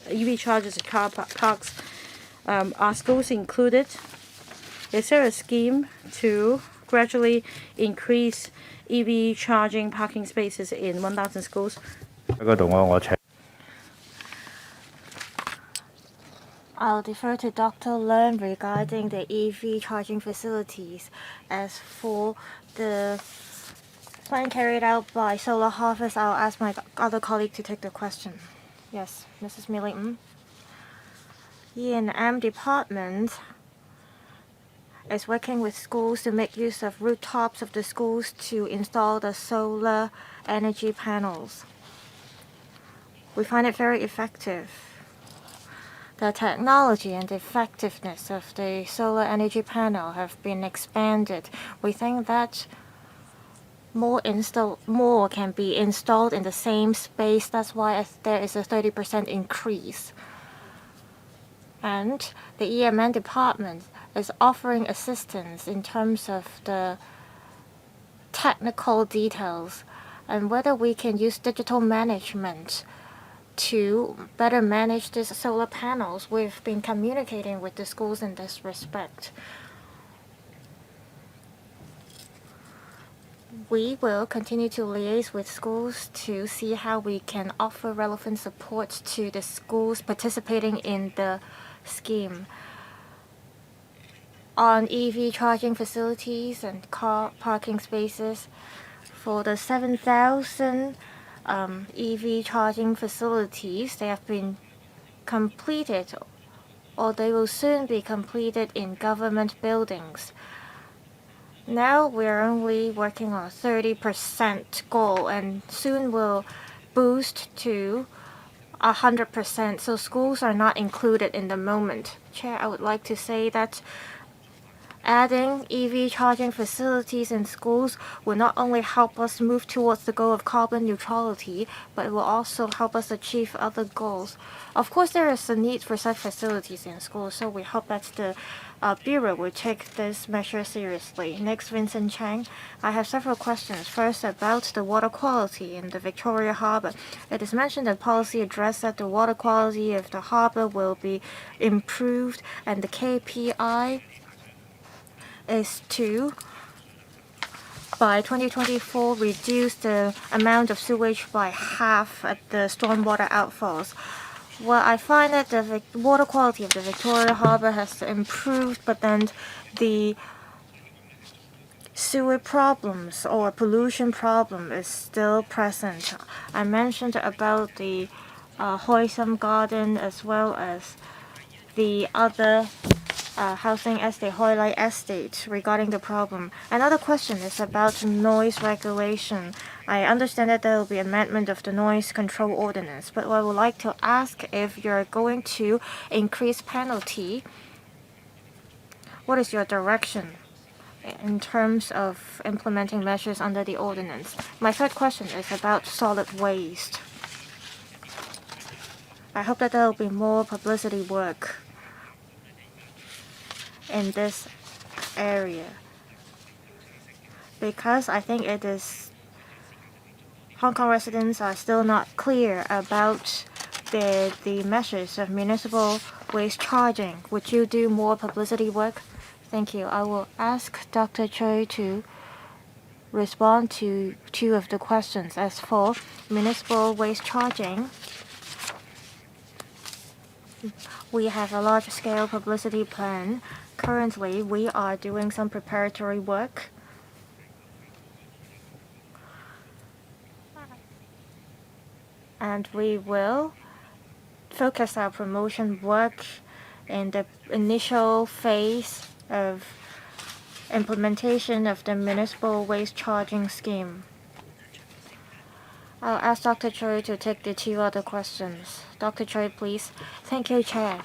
EV chargers at car parks. Are schools included? Is there a scheme to gradually increase EV charging parking spaces in 1,000 schools? I'll defer to Dr. Leung regarding the EV charging facilities. As for the plan carried out by Solar Harvest, I'll ask my other colleague to take the question. Yes, Mrs. Millie. E&M department is working with schools to make use of rooftops of the schools to install the solar energy panels. We find it very effective. The technology and effectiveness of the solar energy panel have been expanded. We think that more can be installed in the same space. That's why there is a 30% increase. And the EMN department is offering assistance in terms of the technical details and whether we can use digital management to better manage these solar panels. We've been communicating with the schools in this respect. We will continue to liaise with schools to see how we can offer relevant support to the schools participating in the scheme. On EV charging facilities and car parking spaces, for the 7,000 EV charging facilities, they have been completed or they will soon be completed in government buildings. Now we're only working on a 30% goal, and soon we'll boost to 100%. So schools are not included in the moment. Chair, I would like to say that adding EV charging facilities in schools will not only help us move towards the goal of carbon neutrality, but it will also help us achieve other goals. Of course, there is a need for such facilities in schools, so we hope that the Bureau will take this measure seriously. Next, Vincent Chang. I have several questions. First, about the water quality in the Victoria Harbour. It is mentioned that policy addressed that the water quality of the harbour will be improved, and the KPI is to, by 2024, reduce the amount of sewage by half at the stormwater outfalls. Well, I find that the water quality of the Victoria Harbour has improved, but then the sewer problems or pollution problem is still present. I mentioned about the Hoysum Garden as well as the other housing estate, Hoylite Estate, regarding the problem. Another question is about noise regulation. I understand that there will be amendment of the noise control ordinance, but I would like to ask if you're going to increase penalty. What is your direction in terms of implementing measures under the ordinance? My third question is about solid waste. I hope that there will be more publicity work in this area, because I think it is Hong Kong residents are still not clear about the measures of municipal waste charging. Would you do more publicity work? Thank you. I will ask Dr. Choi to respond to two of the questions. As for municipal waste charging, we have a large-scale publicity plan. Currently, we are doing some preparatory work. and we will focus our promotion work in the initial phase of implementation of the municipal waste charging scheme. I'll ask Dr. Choi to take the 2 other questions. Dr. Choi, please. Thank you, Chair.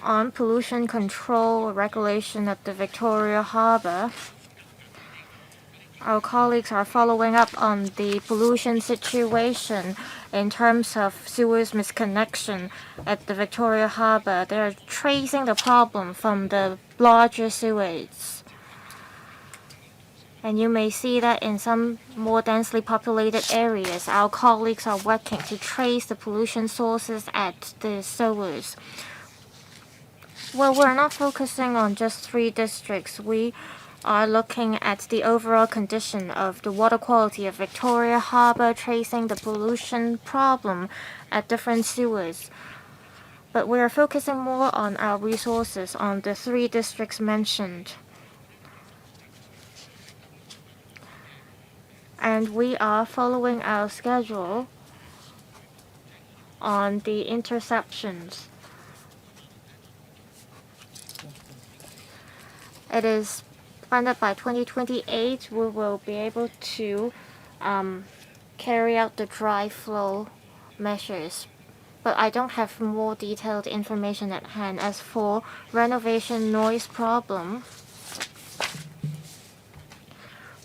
On pollution control regulation at the Victoria Harbour, our colleagues are following up on the pollution situation in terms of sewers misconnection at the Victoria Harbour. They're tracing the problem from the larger sewage. And you may see that in some more densely populated areas, our colleagues are working to trace the pollution sources at the sewers. Well, we're not focusing on just 3 districts. We are looking at the overall condition of the water quality of Victoria Harbour, tracing the pollution problem at different sewers. But we are focusing more on our resources on the 3 districts mentioned. And we are following our schedule on the interceptions. It is planned that by 2028 we will be able to carry out the dry flow measures. But I don't have more detailed information at hand. As for renovation noise problem,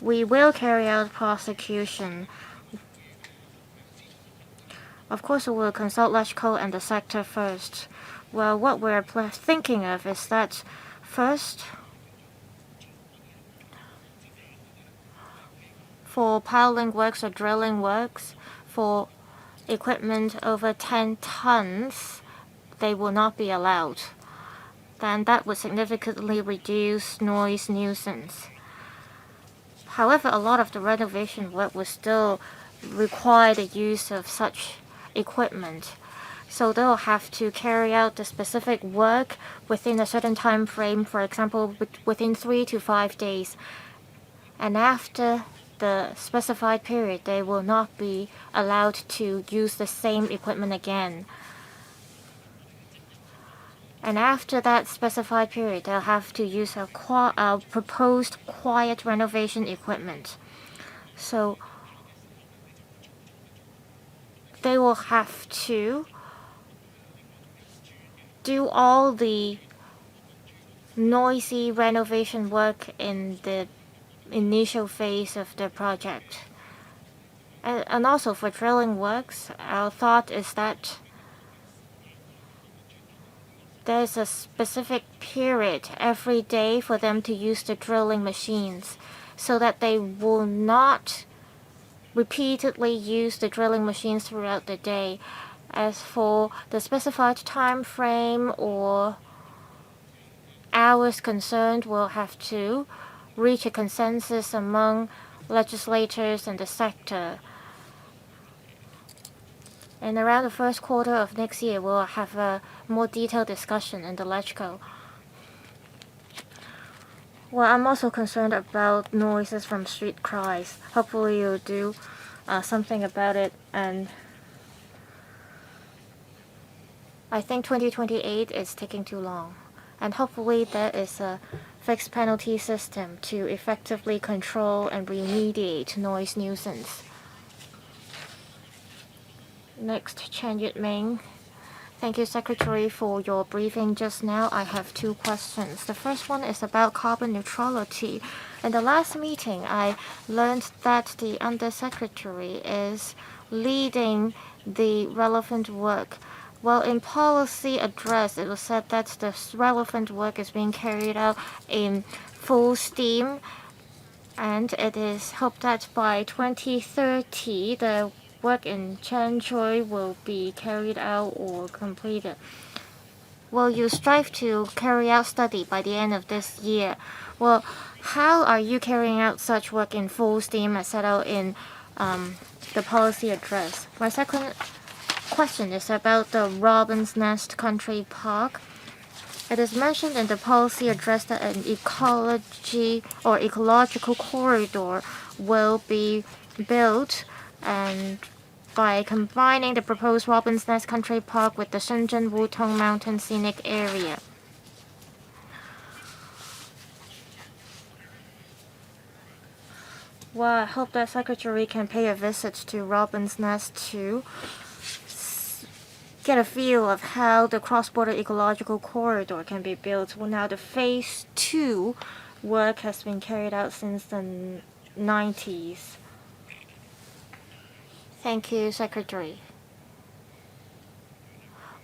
we will carry out prosecution. Of course, we will consult LegCo and the sector first. Well, what we're thinking of is that first, for piling works or drilling works, for equipment over 10 tons, they will not be allowed. Then that would significantly reduce noise nuisance. However, a lot of the renovation work will still require the use of such equipment. So they'll have to carry out the specific work within a certain time frame, for example, within 3 to 5 days. And after the specified period, they will not be allowed to use the same equipment again. And after that specified period, they'll have to use a proposed quiet renovation equipment. So they will have to do all the noisy renovation work in the initial phase of the project. And also for drilling works, our thought is that there's a specific period every day for them to use the drilling machines so that they will not repeatedly use the drilling machines throughout the day. As for the specified time frame or hours concerned, we'll have to reach a consensus among legislators and the sector. And around the first quarter of next year, we'll have a more detailed discussion in the LegCo. Well, I'm also concerned about noises from street cries. Hopefully you'll do something about it, and I think 2028 is taking too long. And hopefully there is a fixed penalty system to effectively control and remediate noise nuisance. Next, Chen Yutming. Thank you, Secretary, for your briefing just now. I have 2 questions. The first one is about carbon neutrality. In the last meeting, I learned that the Undersecretary is leading the relevant work. Well, in policy address, it was said that the relevant work is being carried out in full steam, and it is hoped that by 2030, the work in Chanchoi will be carried out or completed. Will you strive to carry out study by the end of this year? Well, how are you carrying out such work in full steam as set out in the policy address? My second question is about the Robin's Nest Country Park. It is mentioned in the policy address that an ecology or ecological corridor will be built, and by combining the proposed Robin's Nest Country Park with the Shenzhen Wutong Mountain Scenic Area. Well, I hope that Secretary can pay a visit to Robin's Nest to get a feel of how the cross-border ecological corridor can be built. Well, now the phase 2 work has been carried out since the 90s. Thank you, Secretary.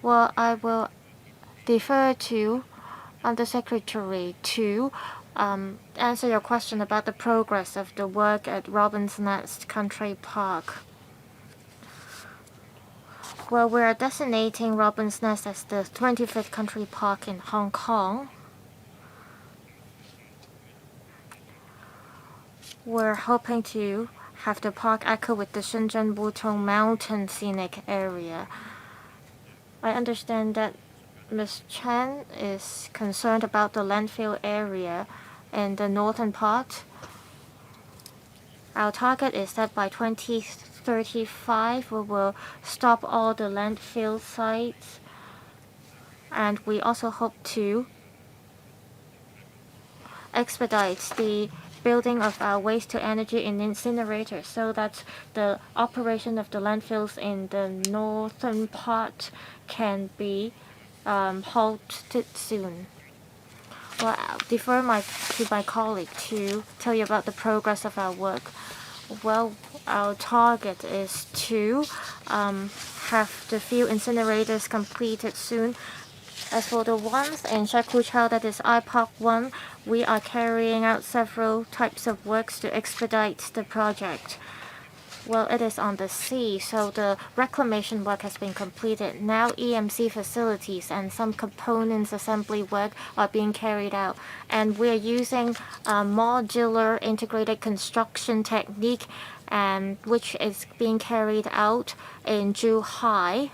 Well, I will defer to the Secretary to answer your question about the progress of the work at Robin's Nest Country Park. Well, we are designating Robin's Nest as the 25th country park in Hong Kong. We're hoping to have the park echo with the Shenzhen Wutong Mountain Scenic Area. I understand that Ms. Chen is concerned about the landfill area in the northern part. Our target is that by 2035 we will stop all the landfill sites, and we also hope to expedite the building of our waste-to-energy incinerators so that the operation of the landfills in the northern part can be halted soon. Well, I'll defer to my colleague to tell you about the progress of our work. Well, our target is to have the few incinerators completed soon. As for the ones in Shakuchao, that is IPARK 1, we are carrying out several types of works to expedite the project. Well, it is on the sea, so the reclamation work has been completed. Now EMC facilities and some components assembly work are being carried out. And we are using a modular integrated construction technique, which is being carried out in Zhuhai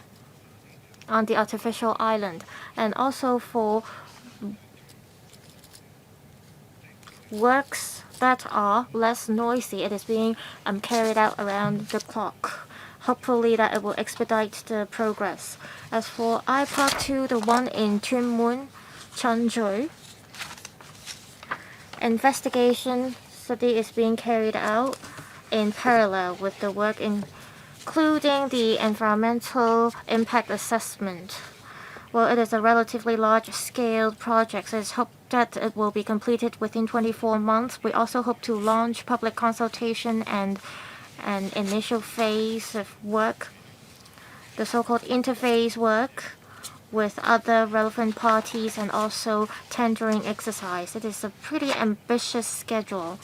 on the artificial island. And also for works that are less noisy, it is being carried out around the clock. Hopefully that it will expedite the progress. As for IPARK 2, the one in Tunmun, Chenzhou, investigation study is being carried out in parallel with the work including the environmental impact assessment. Well, it is a relatively large-scale project, so it's hoped that it will be completed within 24 months. We also hope to launch public consultation and an initial phase of work, the so-called interface work with other relevant parties, and also tendering exercise. It is a pretty ambitious schedule.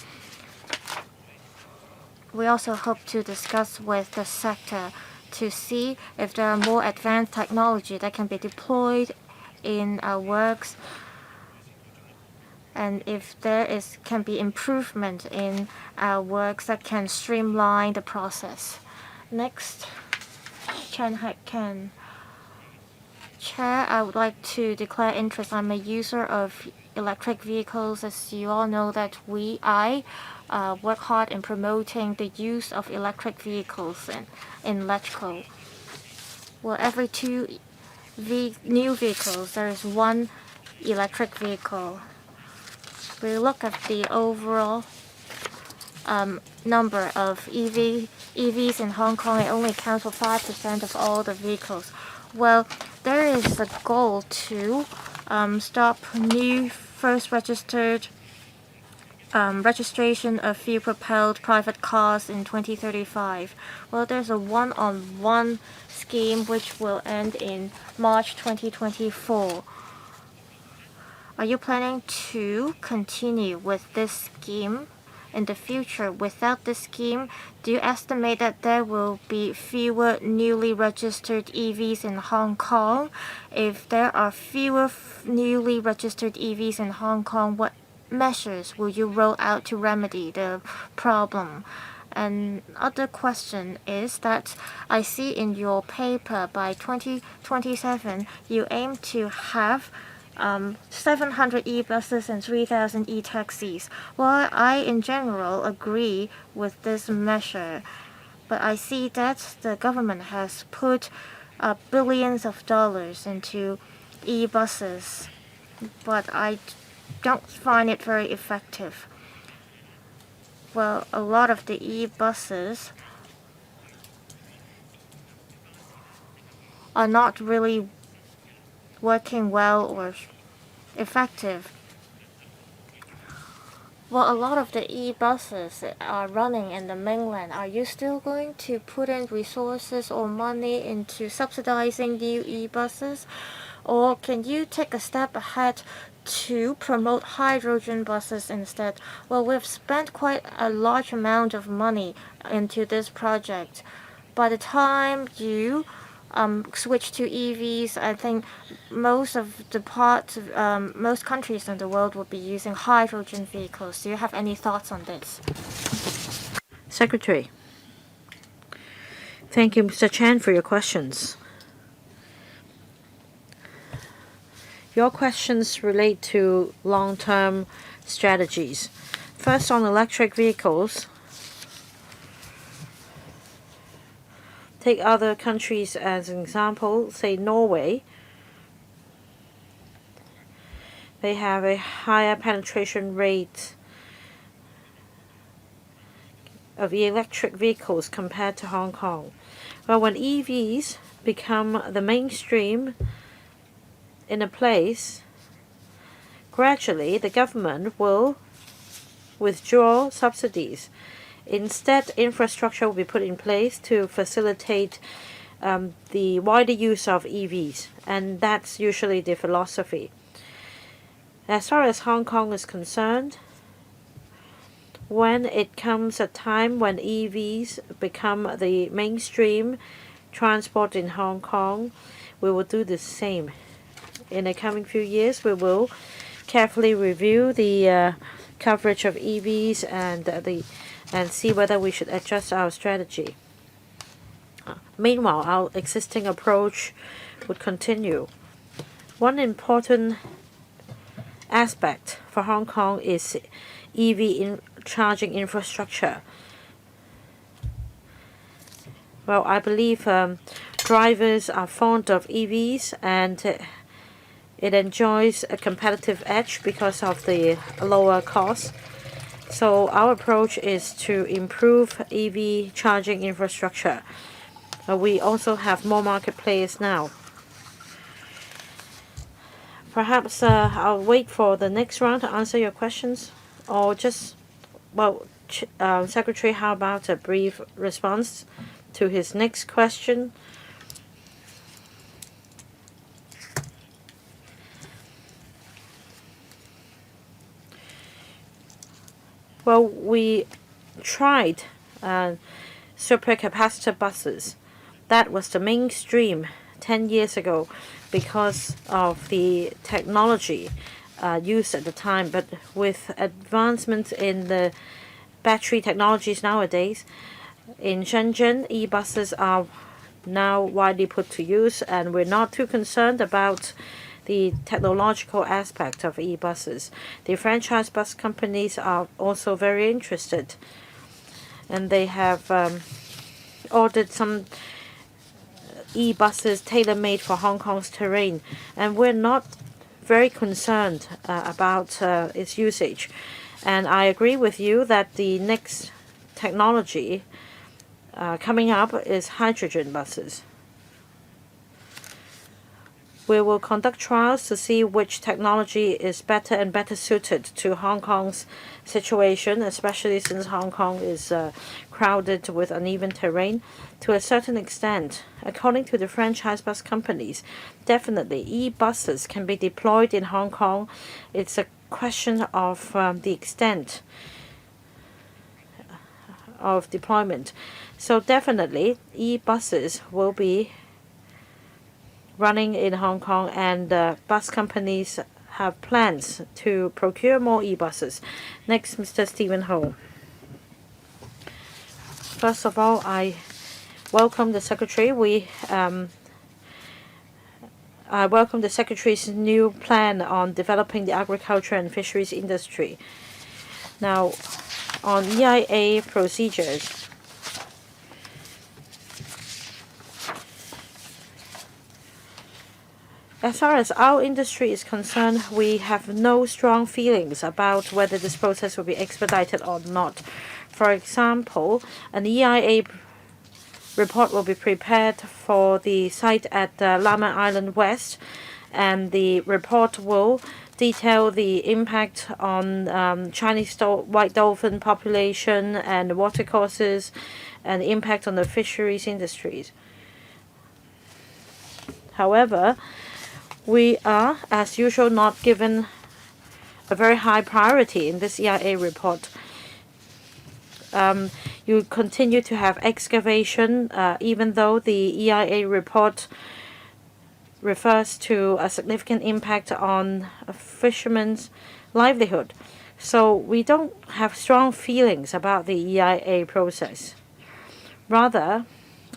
We also hope to discuss with the sector to see if there are more advanced technology that can be deployed in our works, and if there can be improvement in our works that can streamline the process. Next, Chen Hak-ken. Chair, I would like to declare interest. I'm a user of electric vehicles. As you all know that I work hard in promoting the use of electric vehicles in LegCo. Well, every 2 new vehicles, there is 1 electric vehicle. We look at the overall number of EVs in Hong Kong. It only accounts for 5% of all the vehicles. Well, there is a goal to stop new first registered registration of fuel-propelled private cars in 2035. Well, there's a one-on-one scheme which will end in March 2024. Are you planning to continue with this scheme in the future? Without this scheme, do you estimate that there will be fewer newly registered EVs in Hong Kong? If there are fewer newly registered EVs in Hong Kong, what measures will you roll out to remedy the problem? And other question is that I see in your paper by 2027 you aim to have 700 e-buses and 3,000 e-taxis. Well, I in general agree with this measure, but I see that the government has put billions of dollars into e-buses, but I don't find it very effective. Well, a lot of the e-buses are not really working well or effective. Well, a lot of the e-buses are running in the mainland. Are you still going to put in resources or money into subsidizing new e-buses? Or can you take a step ahead to promote hydrogen buses instead? Well, we've spent quite a large amount of money into this project. By the time you switch to EVs, I think most countries in the world will be using hydrogen vehicles. Do you have any thoughts on this? Secretary. Thank you, Mr. Chan, for your questions. Your questions relate to long-term strategies. First, on electric vehicles, take other countries as an example, say Norway. They have a higher penetration rate of electric vehicles compared to Hong Kong. Well, when EVs become the mainstream in a place, gradually the government will withdraw subsidies. Instead, infrastructure will be put in place to facilitate the wider use of EVs, and that's usually the philosophy. As far as Hong Kong is concerned, when it comes a time when EVs become the mainstream transport in Hong Kong, we will do the same. In the coming few years, we will carefully review the coverage of EVs and see whether we should adjust our strategy. Meanwhile, our existing approach would continue. One important aspect for Hong Kong is EV charging infrastructure. Well, I believe drivers are fond of EVs, and it enjoys a competitive edge because of the lower cost. So our approach is to improve EV charging infrastructure. We also have more market players now. Perhaps I'll wait for the next round to answer your questions, or just, well, Secretary, how about a brief response to his next question? Well, we tried supercapacitor buses. That was the mainstream 10 years ago because of the technology used at the time. But with advancements in the battery technologies nowadays, in Shenzhen, e-buses are now widely put to use, and we're not too concerned about the technological aspect of e-buses. The franchise bus companies are also very interested, and they have ordered some e-buses tailor-made for Hong Kong's terrain, and we're not very concerned about its usage. And I agree with you that the next technology coming up is hydrogen buses. We will conduct trials to see which technology is better and better suited to Hong Kong's situation, especially since Hong Kong is crowded with uneven terrain. To a certain extent, according to the franchise bus companies, definitely e-buses can be deployed in Hong Kong. It's a question of the extent of deployment. So definitely e-buses will be running in Hong Kong, and bus companies have plans to procure more e-buses. Next, Mr. Stephen Ho. First of all, I welcome the Secretary. I welcome the Secretary's new plan on developing the agriculture and fisheries industry. Now, on EIA procedures, as far as our industry is concerned, we have no strong feelings about whether this process will be expedited or not. For example, an EIA report will be prepared for the site at Lamma Island West, and the report will detail the impact on Chinese white dolphin population and watercourses and the impact on the fisheries industries. However, we are, as usual, not given a very high priority in this EIA report. You continue to have excavation, even though the EIA report refers to a significant impact on a fisherman's livelihood. So we don't have strong feelings about the EIA process. Rather,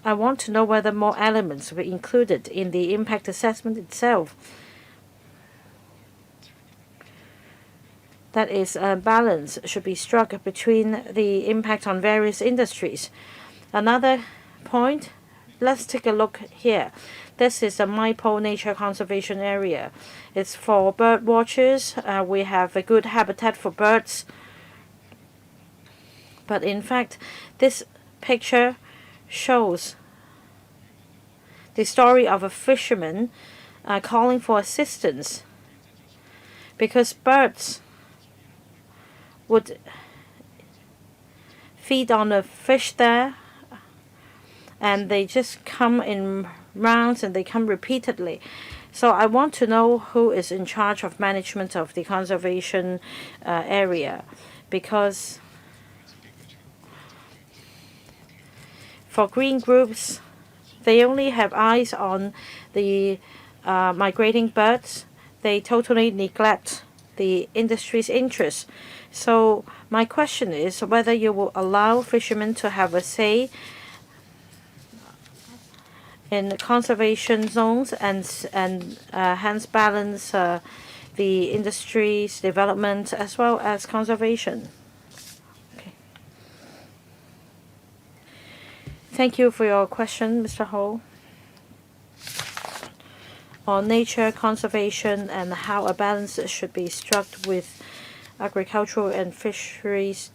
I want to know whether more elements were included in the impact assessment itself. That is, a balance should be struck between the impact on various industries. Another point, let's take a look here. This is a Maipo Nature Conservation Area. It's for bird watchers. We have a good habitat for birds. But in fact, this picture shows the story of a fisherman calling for assistance because birds would feed on the fish there, and they just come in rounds and they come repeatedly. So I want to know who is in charge of management of the conservation area, because for green groups, they only have eyes on the migrating birds. They totally neglect the industry's interests. So my question is whether you will allow fishermen to have a say in conservation zones and hence balance the industry's development as well as conservation. Okay. Thank you for your question, Mr. Ho. On nature conservation and how a balance should be struck with agricultural and fisheries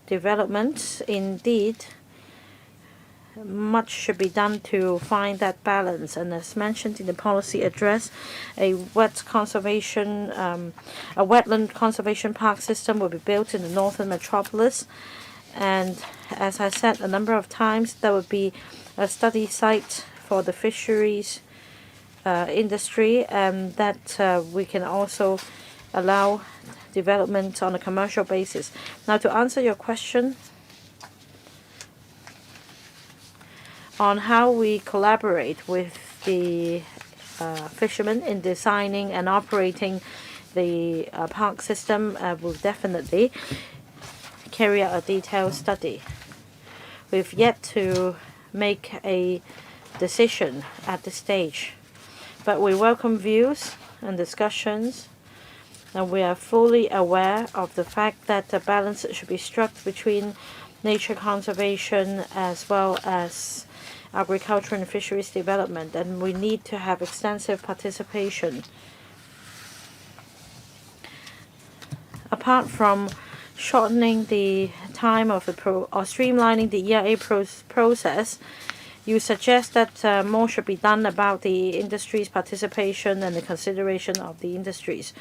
development, indeed, much should be done to find that balance. And as mentioned in the policy address, a wetland conservation park system will be built in the northern metropolis. And as I said a number of times, there will be a study site for the fisheries industry, and that we can also allow development on a commercial basis. Now, to answer your question on how we collaborate with the fishermen in designing and operating the park system, we'll definitely carry out a detailed study. We've yet to make a decision at this stage, but we welcome views and discussions, and we are fully aware of the fact that a balance should be struck between nature conservation as well as agriculture and fisheries development, and we need to have extensive participation. Apart from shortening the time of or streamlining the EIA process, you suggest that more should be done about the industry's participation and the consideration of the industries.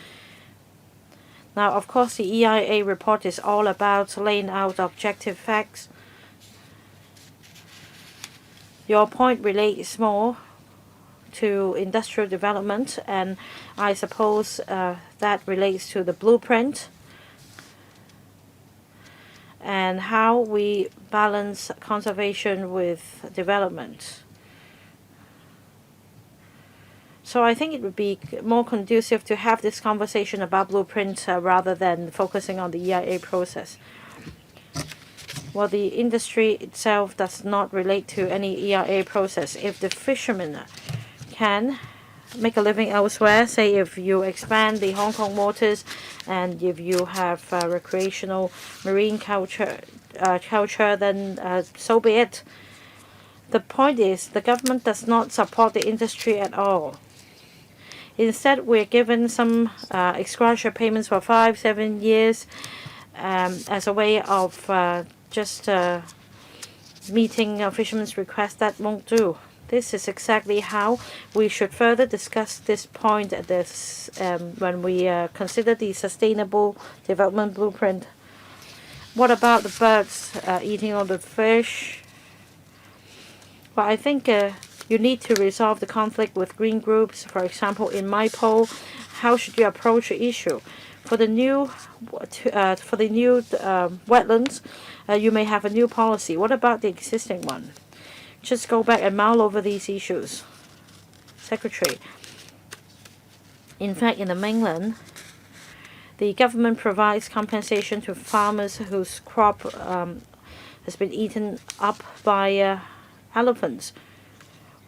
Now, of course, the EIA report is all about laying out objective facts. Your point relates more to industrial development, and I suppose that relates to the blueprint and how we balance conservation with development. So I think it would be more conducive to have this conversation about blueprint rather than focusing on the EIA process. Well, the industry itself does not relate to any EIA process. If the fishermen can make a living elsewhere. Say if you expand the Hong Kong waters, and if you have recreational marine culture, then so be it. The point is, the government does not support the industry at all. Instead, we're given some ex-gratia payments for 5-7 years as a way of just meeting a fisherman's request. That won't do. This is exactly how we should further discuss this point at this when we consider the Sustainable Development Blueprint. What about the birds eating all the fish? Well, I think you need to resolve the conflict with green groups. For example, in my poll, how should you approach the issue? For the new wetlands, you may have a new policy. What about the existing one? Just go back and mull over these issues. Secretary. In fact, in the mainland, the government provides compensation to farmers whose crop has been eaten up by elephants.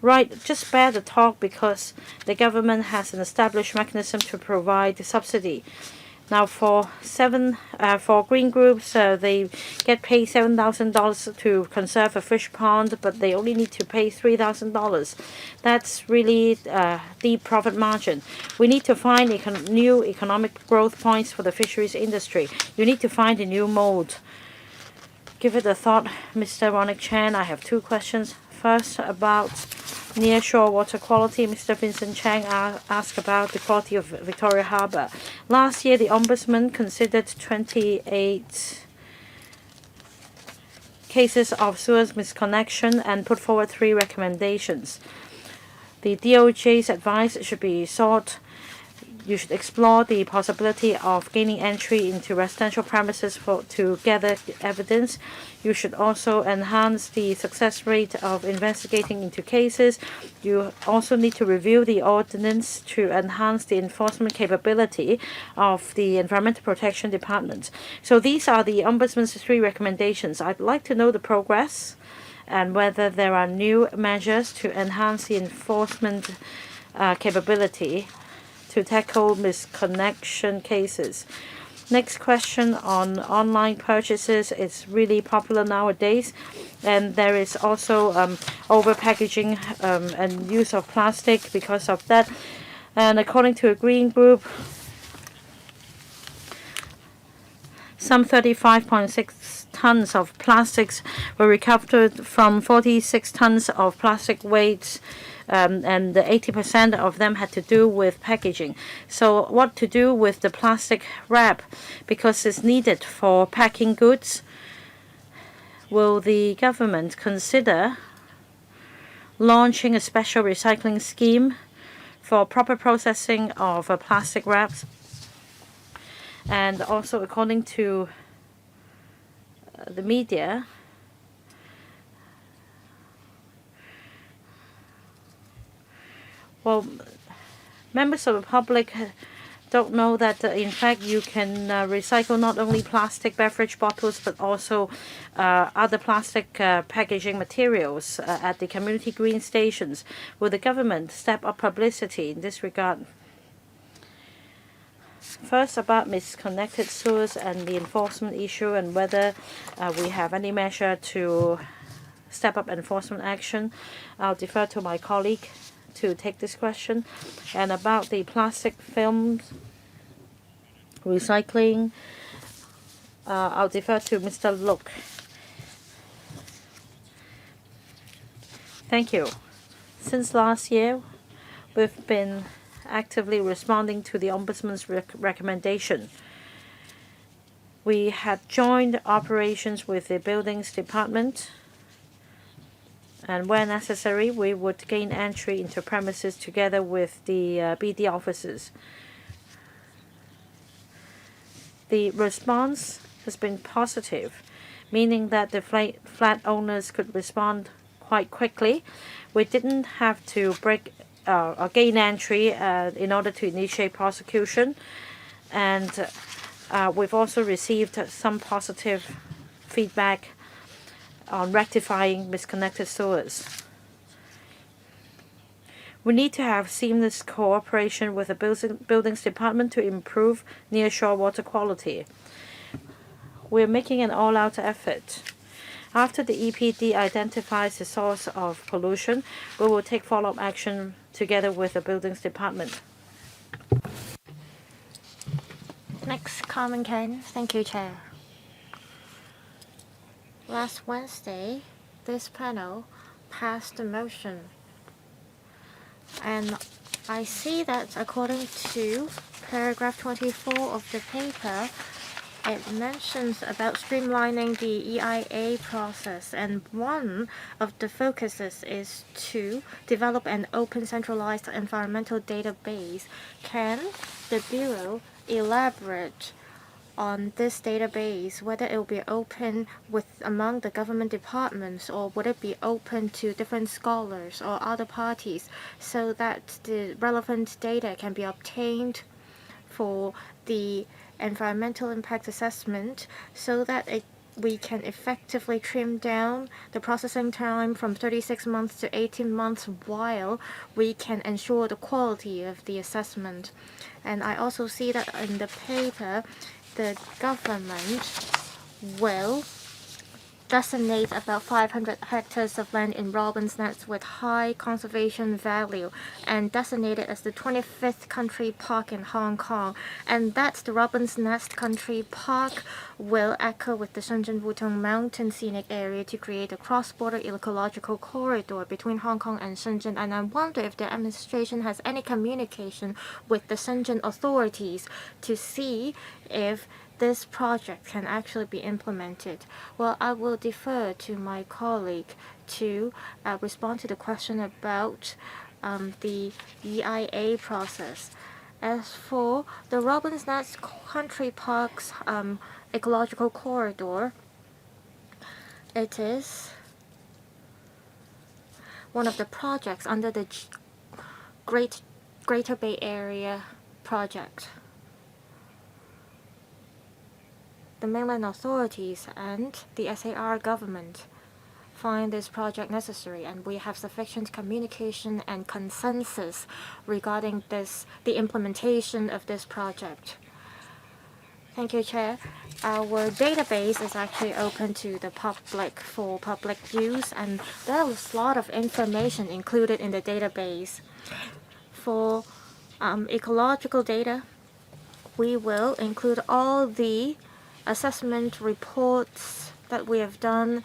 Right, just spare the talk, because the government has an established mechanism to provide subsidy. Now, for green groups, they get paid $7,000 to conserve a fish pond, but they only need to pay $3,000. That's really deep profit margin. We need to find new economic growth points for the fisheries industry. You need to find a new mode. Give it a thought, Mr. Ronick Chan. I have 2 questions. First, about nearshore water quality. Mr. Vincent Chang asked about the quality of Victoria Harbour. Last year, the Ombudsman considered 28 cases of sewers misconnection and put forward 3 recommendations. The DOJ's advice should be sought. You should explore the possibility of gaining entry into residential premises to gather evidence. You should also enhance the success rate of investigating into cases. You also need to review the ordinance to enhance the enforcement capability of the Environmental Protection Department. So these are the Ombudsman's 3 recommendations. I'd like to know the progress and whether there are new measures to enhance the enforcement capability to tackle misconnection cases. Next question on online purchases. It's really popular nowadays, and there is also over-packaging and use of plastic because of that. And according to a green group, some 35.6 tons of plastics were recovered from 46 tons of plastic waste. And 80% of them had to do with packaging. So what to do with the plastic wrap, because it's needed for packing goods? Will the government consider launching a special recycling scheme for proper processing of plastic wraps? And also, according to the media, well, members of the public don't know that in fact you can recycle not only plastic beverage bottles but also other plastic packaging materials at the community green stations. Will the government step up publicity in this regard? First, about misconnected sewers and the enforcement issue, and whether we have any measure to step up enforcement action. I'll defer to my colleague to take this question. And about the plastic films recycling, I'll defer to Mr. Look. Thank you. Since last year, we've been actively responding to the Ombudsman's recommendation. We had joined operations with the Buildings Department, and where necessary, we would gain entry into premises together with the BD officers. The response has been positive, meaning that the flat owners could respond quite quickly. We didn't have to break or gain entry in order to initiate prosecution, and we've also received some positive feedback on rectifying misconnected sewers. We need to have seamless cooperation with the buildings department to improve nearshore water quality. We are making an all-out effort. After the EPD identifies the source of pollution, we will take follow-up action together with the buildings department. Next, Carmen Ken. Thank you, Chair. Last Wednesday, this panel passed a motion, and I see that according to paragraph 24 of the paper, it mentions about streamlining the EIA process, and one of the focuses is to develop an open centralized environmental database. Can the Bureau elaborate on this database, whether it will be open among the government departments, or would it be open to different scholars or other parties, so that the relevant data can be obtained for the environmental impact assessment, so that we can effectively trim down the processing time from 36 months to 18 months while we can ensure the quality of the assessment. And I also see that in the paper, the government will designate about 500 hectares of land in Robin's Nest with high conservation value and designate it as the 25th country park in Hong Kong. And that the Robin's Nest Country Park will echo with the Shenzhen Wutong Mountain Scenic Area to create a cross-border ecological corridor between Hong Kong and Shenzhen. And I wonder if the administration has any communication with the Shenzhen authorities to see if this project can actually be implemented. Well, I will defer to my colleague to respond to the question about the EIA process. As for the Robin's Nest Country Park's ecological corridor, it is one of the projects under the Greater Bay Area project. The mainland authorities and the SAR government find this project necessary, and we have sufficient communication and consensus regarding the implementation of this project. Thank you, Chair. Our database is actually open to the public for public use, and there is a lot of information included in the database. For ecological data, we will include all the assessment reports that we have done,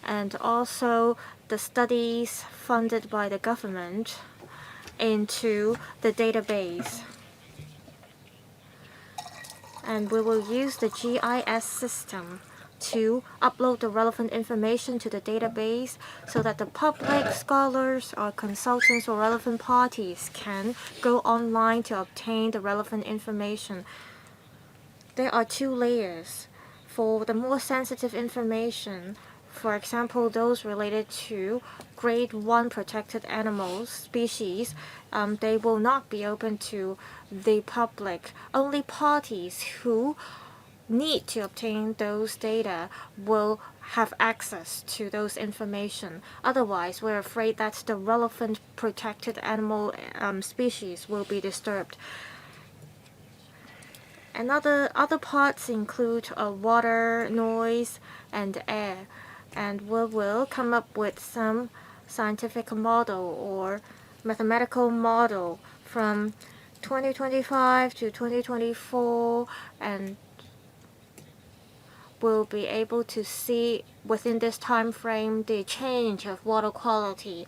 and also the studies funded by the government into the database. And we will use the GIS system to upload the relevant information to the database so that the public, scholars, or consultants or relevant parties can go online to obtain the relevant information. There are two layers. For the more sensitive information, for example, those related to Grade 1 protected animals species, they will not be open to the public. Only parties who need to obtain those data will have access to those information. Otherwise, we're afraid that the relevant protected animal species will be disturbed. And other parts include water, noise, and air. And we will come up with some scientific model or mathematical model from 2025 to 2024, and we'll be able to see within this time frame the change of water quality.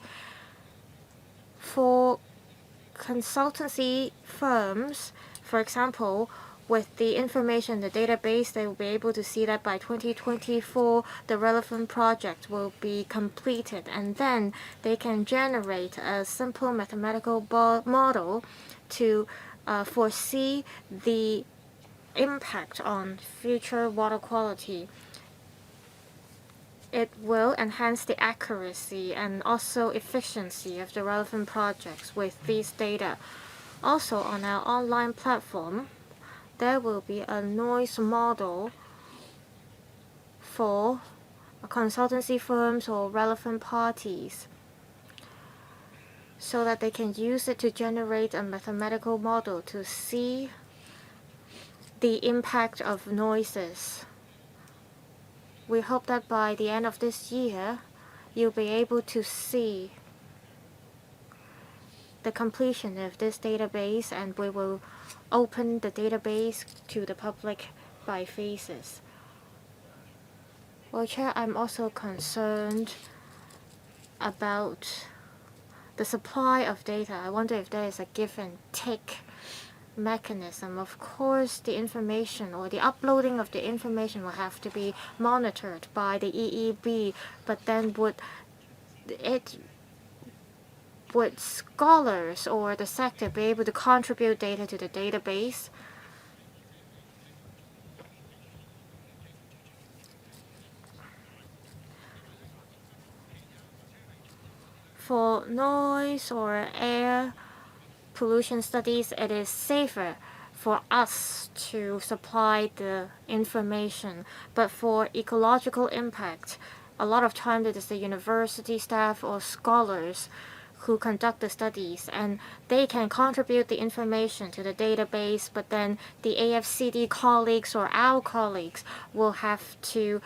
For consultancy firms, for example, with the information in the database, they will be able to see that by 2024, the relevant project will be completed, and then they can generate a simple mathematical model to foresee the impact on future water quality. It will enhance the accuracy and also efficiency of the relevant projects with these data. Also, on our online platform, there will be a noise model for consultancy firms or relevant parties. so that they can use it to generate a mathematical model to see the impact of noises. We hope that by the end of this year, you'll be able to see the completion of this database, and we will open the database to the public by phases. Well, Chair, I'm also concerned about the supply of data. I wonder if there is a give and take mechanism. Of course, the information or the uploading of the information will have to be monitored by the EEB, but then would scholars or the sector be able to contribute data to the database? For noise or air pollution studies, it is safer for us to supply the information. But for ecological impact, a lot of times it is the university staff or scholars who conduct the studies, and they can contribute the information to the database, but then the AFCD colleagues or our colleagues will have to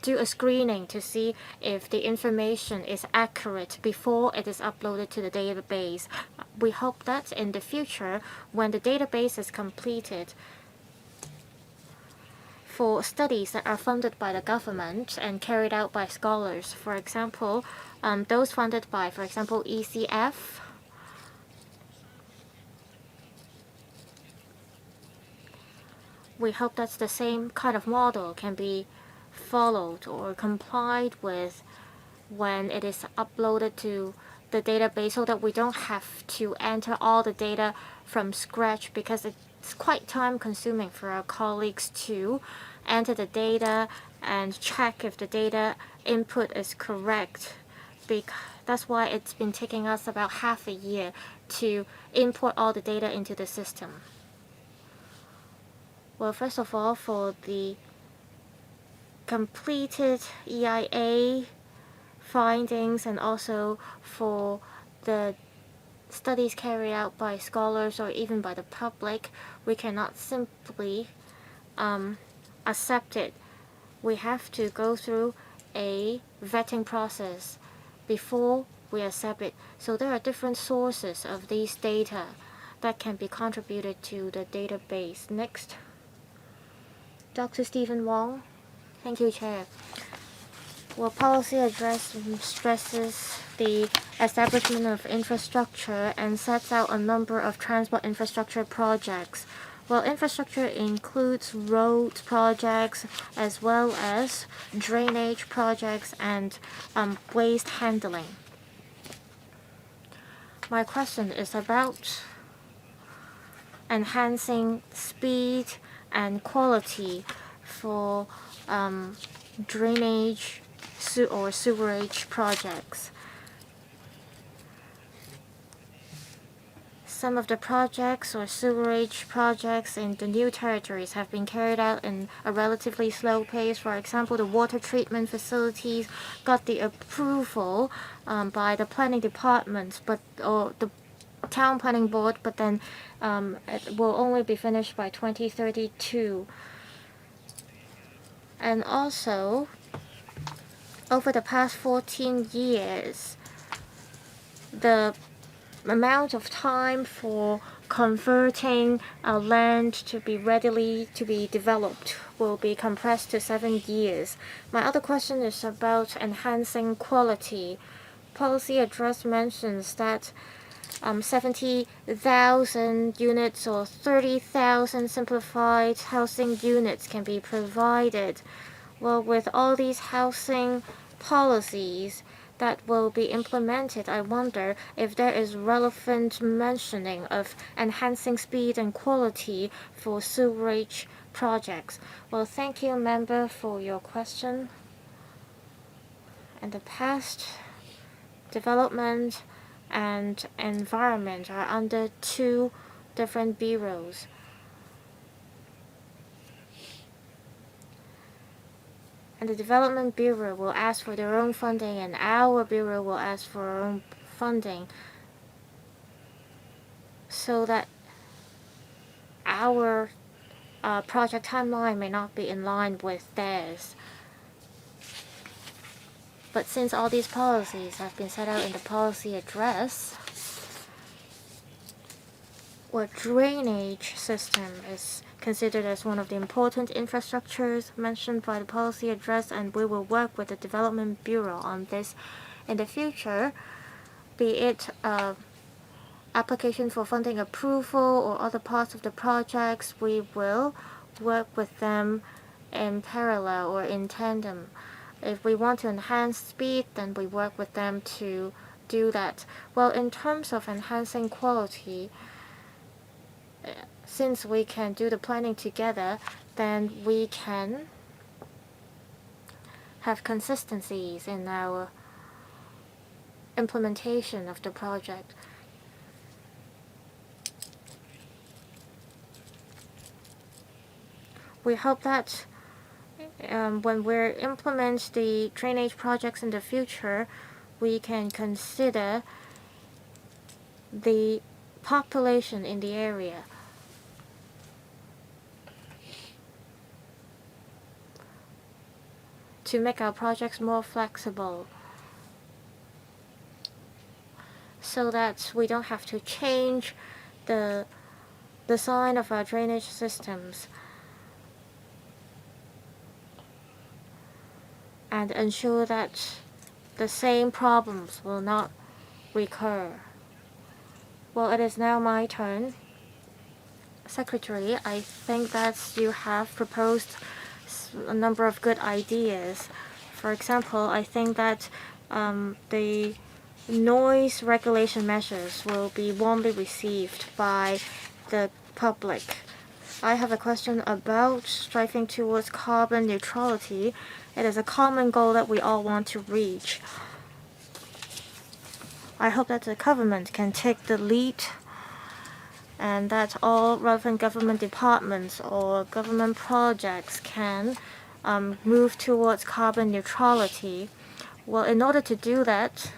do a screening to see if the information is accurate before it is uploaded to the database. We hope that in the future, when the database is completed, for studies that are funded by the government and carried out by scholars, for example, those funded by, for example, ECF, we hope that the same kind of model can be followed or complied with when it is uploaded to the database, so that we don't have to enter all the data from scratch, because it's quite time consuming for our colleagues to enter the data and check if the data input is correct. That's why it's been taking us about half a year to import all the data into the system. Well, first of all, for the completed EIA findings and also for the studies carried out by scholars or even by the public, we cannot simply accept it. We have to go through a vetting process before we accept it. So there are different sources of these data that can be contributed to the database. Next, Dr. Stephen Wong. Thank you, Chair. Well, policy address stresses the establishment of infrastructure and sets out a number of transport infrastructure projects. Well, infrastructure includes road projects as well as drainage projects and waste handling. My question is about enhancing speed and quality for drainage or sewerage projects. Some of the projects or sewerage projects in the new territories have been carried out in a relatively slow pace. For example, the water treatment facilities got the approval by the planning department, or the town planning board, but then it will only be finished by 2032. And also, over the past 14 years, the amount of time for converting land to be readily to be developed will be compressed to 7 years. My other question is about enhancing quality. Policy address mentions that 70,000 units or 30,000 simplified housing units can be provided. Well, with all these housing policies that will be implemented, I wonder if there is relevant mentioning of enhancing speed and quality for sewerage projects. Well, thank you, member, for your question. In the past, development and environment are under two different bureaus. And the Development Bureau will ask for their own funding, and our Bureau will ask for our own funding. so that our project timeline may not be in line with theirs. But since all these policies have been set out in the policy address, drainage system is considered as one of the important infrastructures mentioned by the policy address, and we will work with the Development Bureau on this in the future, be it application for funding approval or other parts of the projects. We will work with them in parallel or in tandem. If we want to enhance speed, then we work with them to do that. Well, in terms of enhancing quality, since we can do the planning together, then we can have consistencies in our implementation of the project. We hope that when we implement the drainage projects in the future, we can consider the population in the area. To make our projects more flexible, so that we don't have to change the design of our drainage systems, and ensure that the same problems will not recur. Well, it is now my turn. Secretary, I think that you have proposed a number of good ideas. For example, I think that the noise regulation measures will be warmly received by the public. I have a question about striving towards carbon neutrality. It is a common goal that we all want to reach. I hope that the government can take the lead and that all relevant government departments or government projects can move towards carbon neutrality. Well, in order to do that,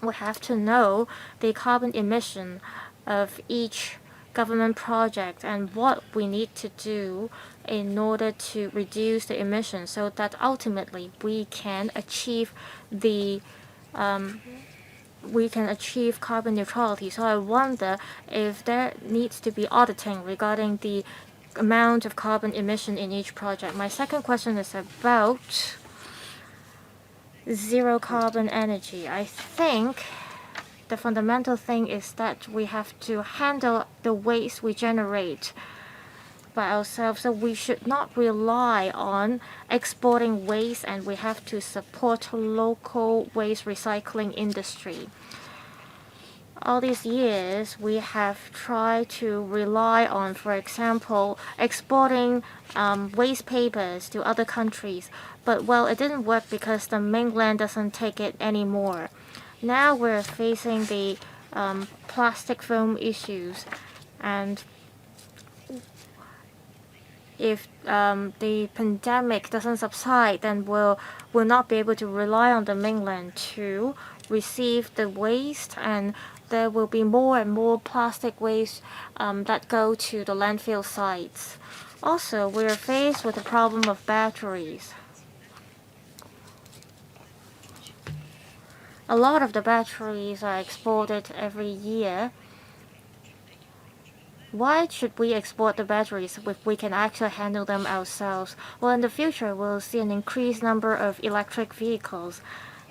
we have to know the carbon emission of each government project and what we need to do in order to reduce the emissions, so that ultimately we can achieve carbon neutrality. So I wonder if there needs to be auditing regarding the amount of carbon emission in each project. My second question is about zero carbon energy. I think the fundamental thing is that we have to handle the waste we generate by ourselves, so we should not rely on exporting waste, and we have to support local waste recycling industry. All these years we have tried to rely on, for example, exporting waste papers to other countries, but well, it didn't work because the mainland doesn't take it anymore. Now we're facing the plastic foam issues, and if the pandemic doesn't subside, then we'll not be able to rely on the mainland to receive the waste, and there will be more and more plastic waste that go to the landfill sites. Also, we're faced with the problem of batteries. A lot of the batteries are exported every year. Why should we export the batteries if we can actually handle them ourselves? Well, in the future, we'll see an increased number of electric vehicles,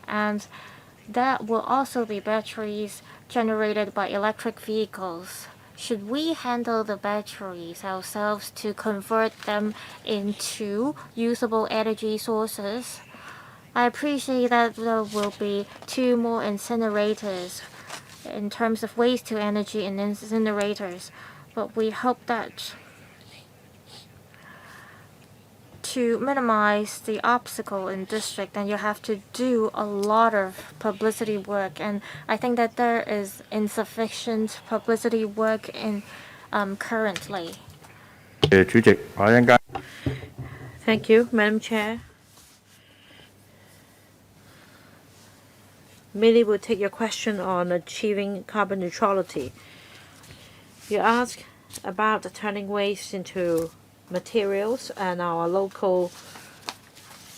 and that will also be batteries generated by electric vehicles. Should we handle the batteries ourselves to convert them into usable energy sources? I appreciate that there will be 2 more incinerators in terms of waste to energy and incinerators, but we hope that to minimize the obstacle in district, then you have to do a lot of publicity work, and I think that there is insufficient publicity work in currently. 主席，我一陣間 Thank you, Madam Chair. Millie will take your question on achieving carbon neutrality. You ask about turning waste into materials and our local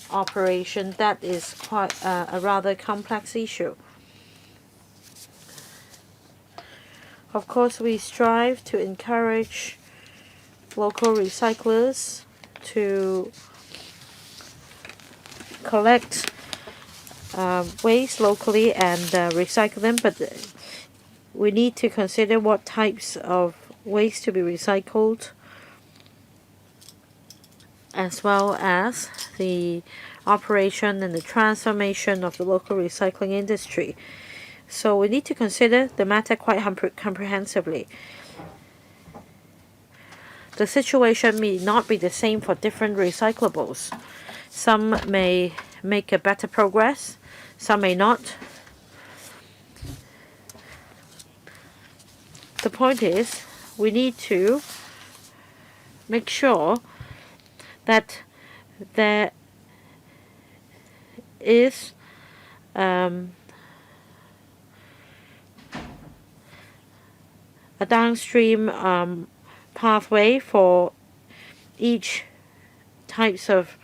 operation. That is quite a rather complex issue. Of course, we strive to encourage local recyclers to collect waste locally and recycle them, but we need to consider what types of waste to be recycled, as well as the operation and the transformation of the local recycling industry. So we need to consider the matter quite comprehensively. The situation may not be the same for different recyclables. Some may make a better progress, some may not. The point is, we need to make sure that there is a downstream pathway for each types of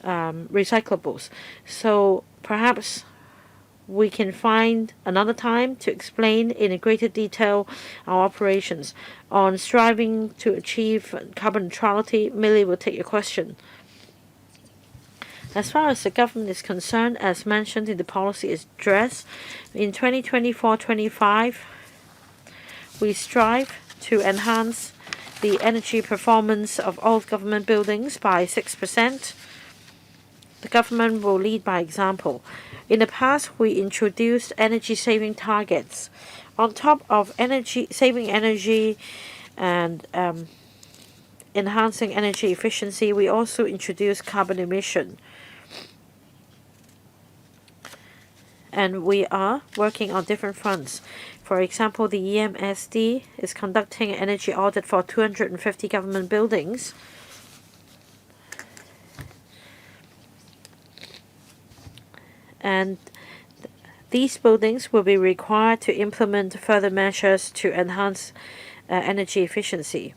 recyclables. So perhaps we can find another time to explain in greater detail our operations. On striving to achieve carbon neutrality, Millie will take your question. As far as the government is concerned, as mentioned in the policy address, in 2024-25, we strive to enhance the energy performance of all government buildings by 6%. The government will lead by example. In the past, we introduced energy-saving targets. On top of saving energy and enhancing energy efficiency, we also introduced carbon emission. And we are working on different fronts. For example, the EMSD is conducting an energy audit for 250 government buildings. And these buildings will be required to implement further measures to enhance energy efficiency.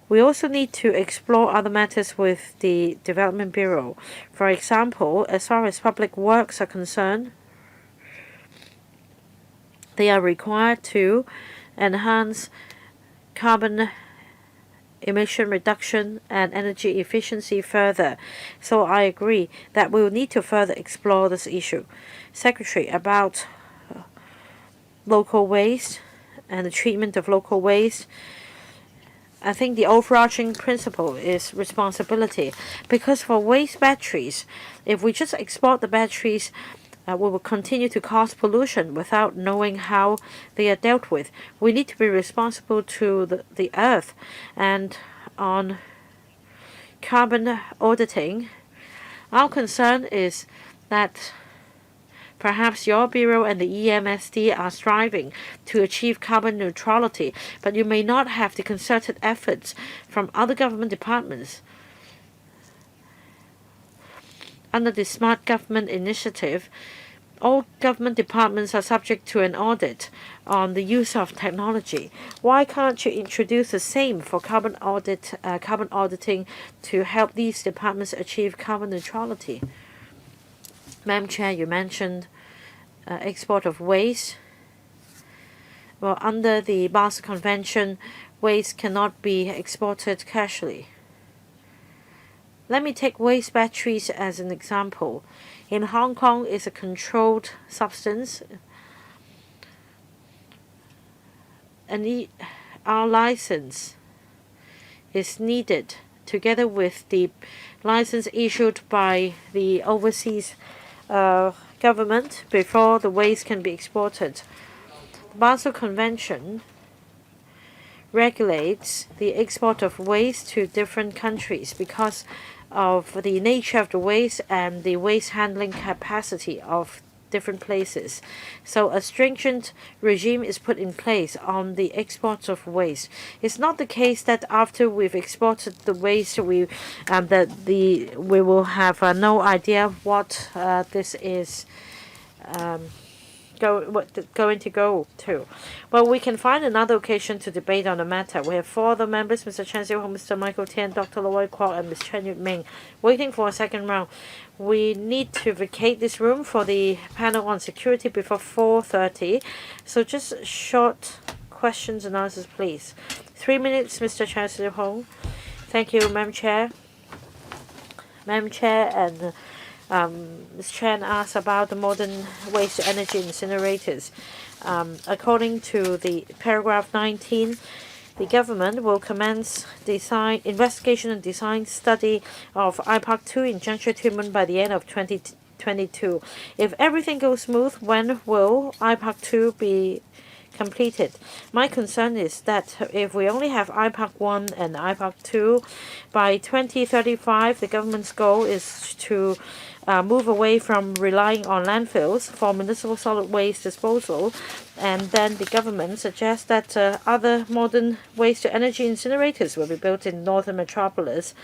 We also need to explore other matters with the Development Bureau. For example, as far as public works are concerned, they are required to enhance carbon emission reduction and energy efficiency further. So I agree that we will need to further explore this issue. Secretary, about local waste and the treatment of local waste, I think the overarching principle is responsibility, because for waste batteries, if we just export the batteries, we will continue to cause pollution without knowing how they are dealt with. We need to be responsible to the earth. And on carbon auditing, our concern is that perhaps your Bureau and the EMSD are striving to achieve carbon neutrality, but you may not have the concerted efforts from other government departments. Under the Smart Government Initiative, all government departments are subject to an audit on the use of technology. Why can't you introduce the same for carbon auditing to help these departments achieve carbon neutrality? Madam Chair, you mentioned export of waste. Well, under the Basel Convention, waste cannot be exported casually. Let me take waste batteries as an example. In Hong Kong, it's a controlled substance, and our license is needed together with the license issued by the overseas government before the waste can be exported. The Basel Convention regulates the export of waste to different countries because of the nature of the waste and the waste handling capacity of different places. So a stringent regime is put in place on the export of waste. It's not the case that after we've exported the waste, we will have no idea what this is going to go to? Well, we can find another occasion to debate on the matter. We have 4 other members, Mr. Chen Xiuhong, Mr. Michael Tian, Dr. Loy Kwok, and Ms. Chen Yutming, waiting for a second round. We need to vacate this room for the panel on security before 4:30. So just short questions and answers, please. 3 minutes, Mr. Chen Xiuhong. Thank you, Madam Chair. Madam Chair and Ms. Chen asked about the modern waste to energy incinerators. According to the paragraph 19, the government will commence investigation and design study of IPAC 2 in Zhengshui Tunmen by the end of 2022. If everything goes smooth, when will IPAC 2 be completed? My concern is that if we only have IPAC 1 and IPAC 2, by 2035 the government's goal is to move away from relying on landfills for municipal solid waste disposal, and then the government suggests that other modern waste to energy incinerators will be built in northern metropolis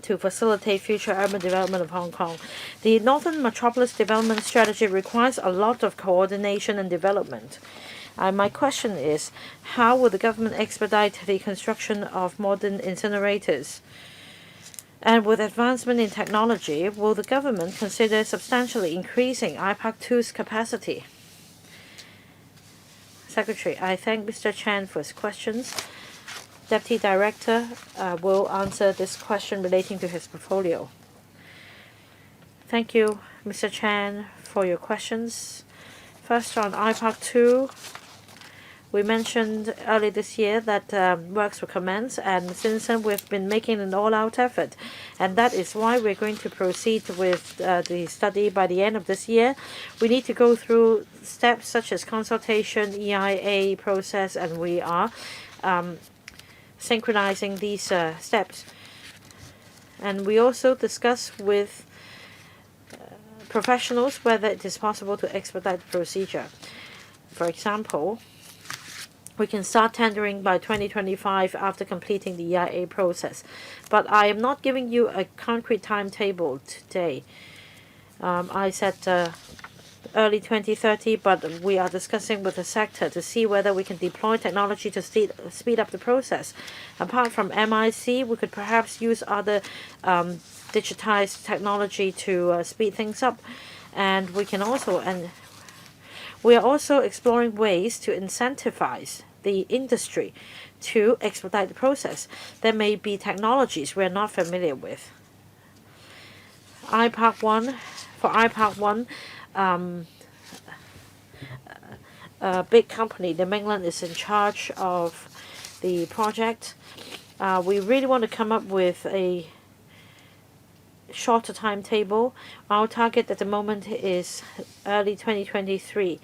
to facilitate future urban development of Hong Kong. The Northern Metropolis Development Strategy requires a lot of coordination and development. My question is, how will the government expedite the construction of modern incinerators? And with advancement in technology, will the government consider substantially increasing IPAC 2's capacity? Secretary, I thank Mr. Chan for his questions. Deputy Director will answer this question relating to his portfolio. Thank you, Mr. Chan, for your questions. First, on IPAC 2, we mentioned early this year that works will commence, and since then we've been making an all-out effort, and that is why we're going to proceed with the study by the end of this year. We need to go through steps such as consultation, EIA process, and we are synchronizing these steps. And we also discuss with professionals whether it is possible to expedite the procedure. For example, we can start tendering by 2025 after completing the EIA process. But I am not giving you a concrete timetable today. I said early 2030, but we are discussing with the sector to see whether we can deploy technology to speed up the process. Apart from MIC, we could perhaps use other digitized technology to speed things up. And we can also, and we are also exploring ways to incentivize the industry to expedite the process. There may be technologies we are not familiar with. IPAC 1, for IPAC 1, a big company, the mainland, is in charge of the project. We really want to come up with a shorter timetable. Our target at the moment is early 2023.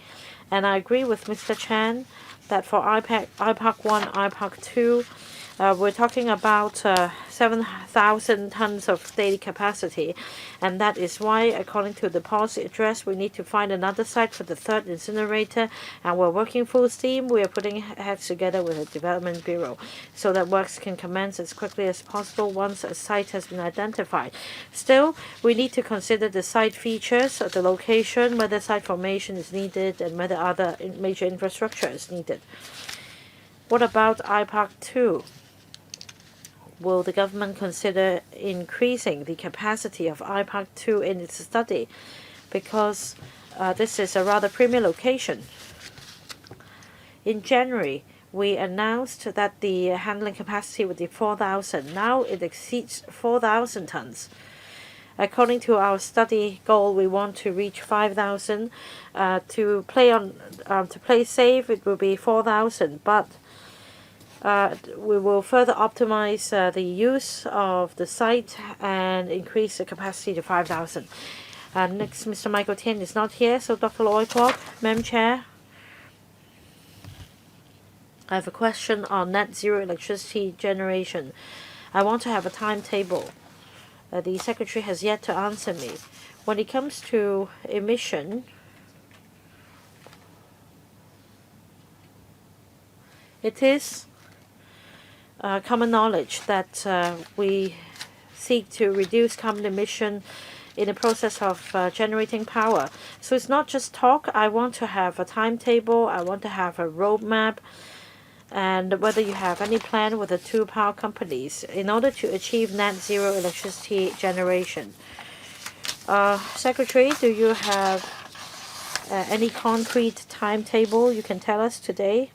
And I agree with Mr. Chan that for IPAC 1, IPAC 2, we're talking about 7,000 tons of daily capacity, and that is why, according to the policy address, we need to find another site for the third incinerator, and we're working full steam. We are putting heads together with the Development Bureau so that works can commence as quickly as possible once a site has been identified. Still, we need to consider the site features, the location, whether site formation is needed, and whether other major infrastructure is needed. What about IPAC 2? Will the government consider increasing the capacity of IPAC 2 in its study? Because this is a rather premier location. In January, we announced that the handling capacity would be 4,000. Now it exceeds 4,000 tons. According to our study goal, we want to reach 5,000. To play safe, it will be 4,000, but we will further optimize the use of the site and increase the capacity to 5,000. Next, Mr. Michael Tian is not here, so Dr. Loy Kwok, Madam Chair. I have a question on net zero electricity generation. I want to have a timetable. The Secretary has yet to answer me. When it comes to emission, it is common knowledge that we seek to reduce carbon emission in the process of generating power. So it's not just talk. I want to have a timetable. I want to have a roadmap. And whether you have any plan with the two power companies in order to achieve net zero electricity generation. Secretary, do you have any concrete timetable you can tell us today?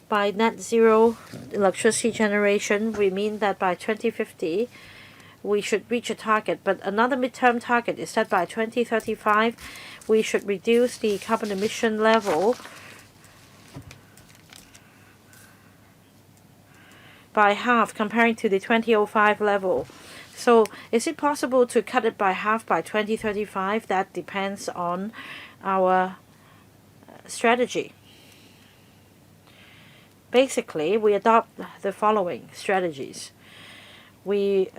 By net zero electricity generation, we mean that by 2050, we should reach a target. But another midterm target is that by 2035, we should reduce the carbon emission level by half comparing to the 2005 level. So is it possible to cut it by half by 2035? That depends on our strategy. Basically, we adopt the following strategies. We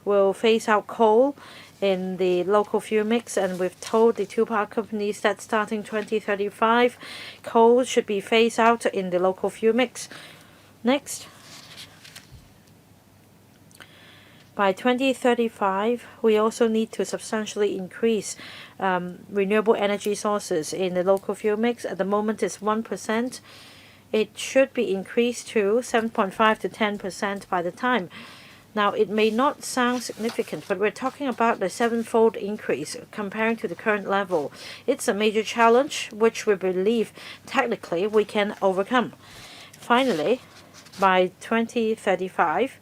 will phase out coal in the local fuel mix, and we've told the two power companies that starting 2035, coal should be phased out in the local fuel mix. Next, by 2035, we also need to substantially increase renewable energy sources in the local fuel mix. At the moment, it's 1%. It should be increased to 7.5 to 10% by the time. Now, it may not sound significant, but we're talking about a 7-fold increase comparing to the current level. It's a major challenge, which we believe technically we can overcome. Finally, by 2035,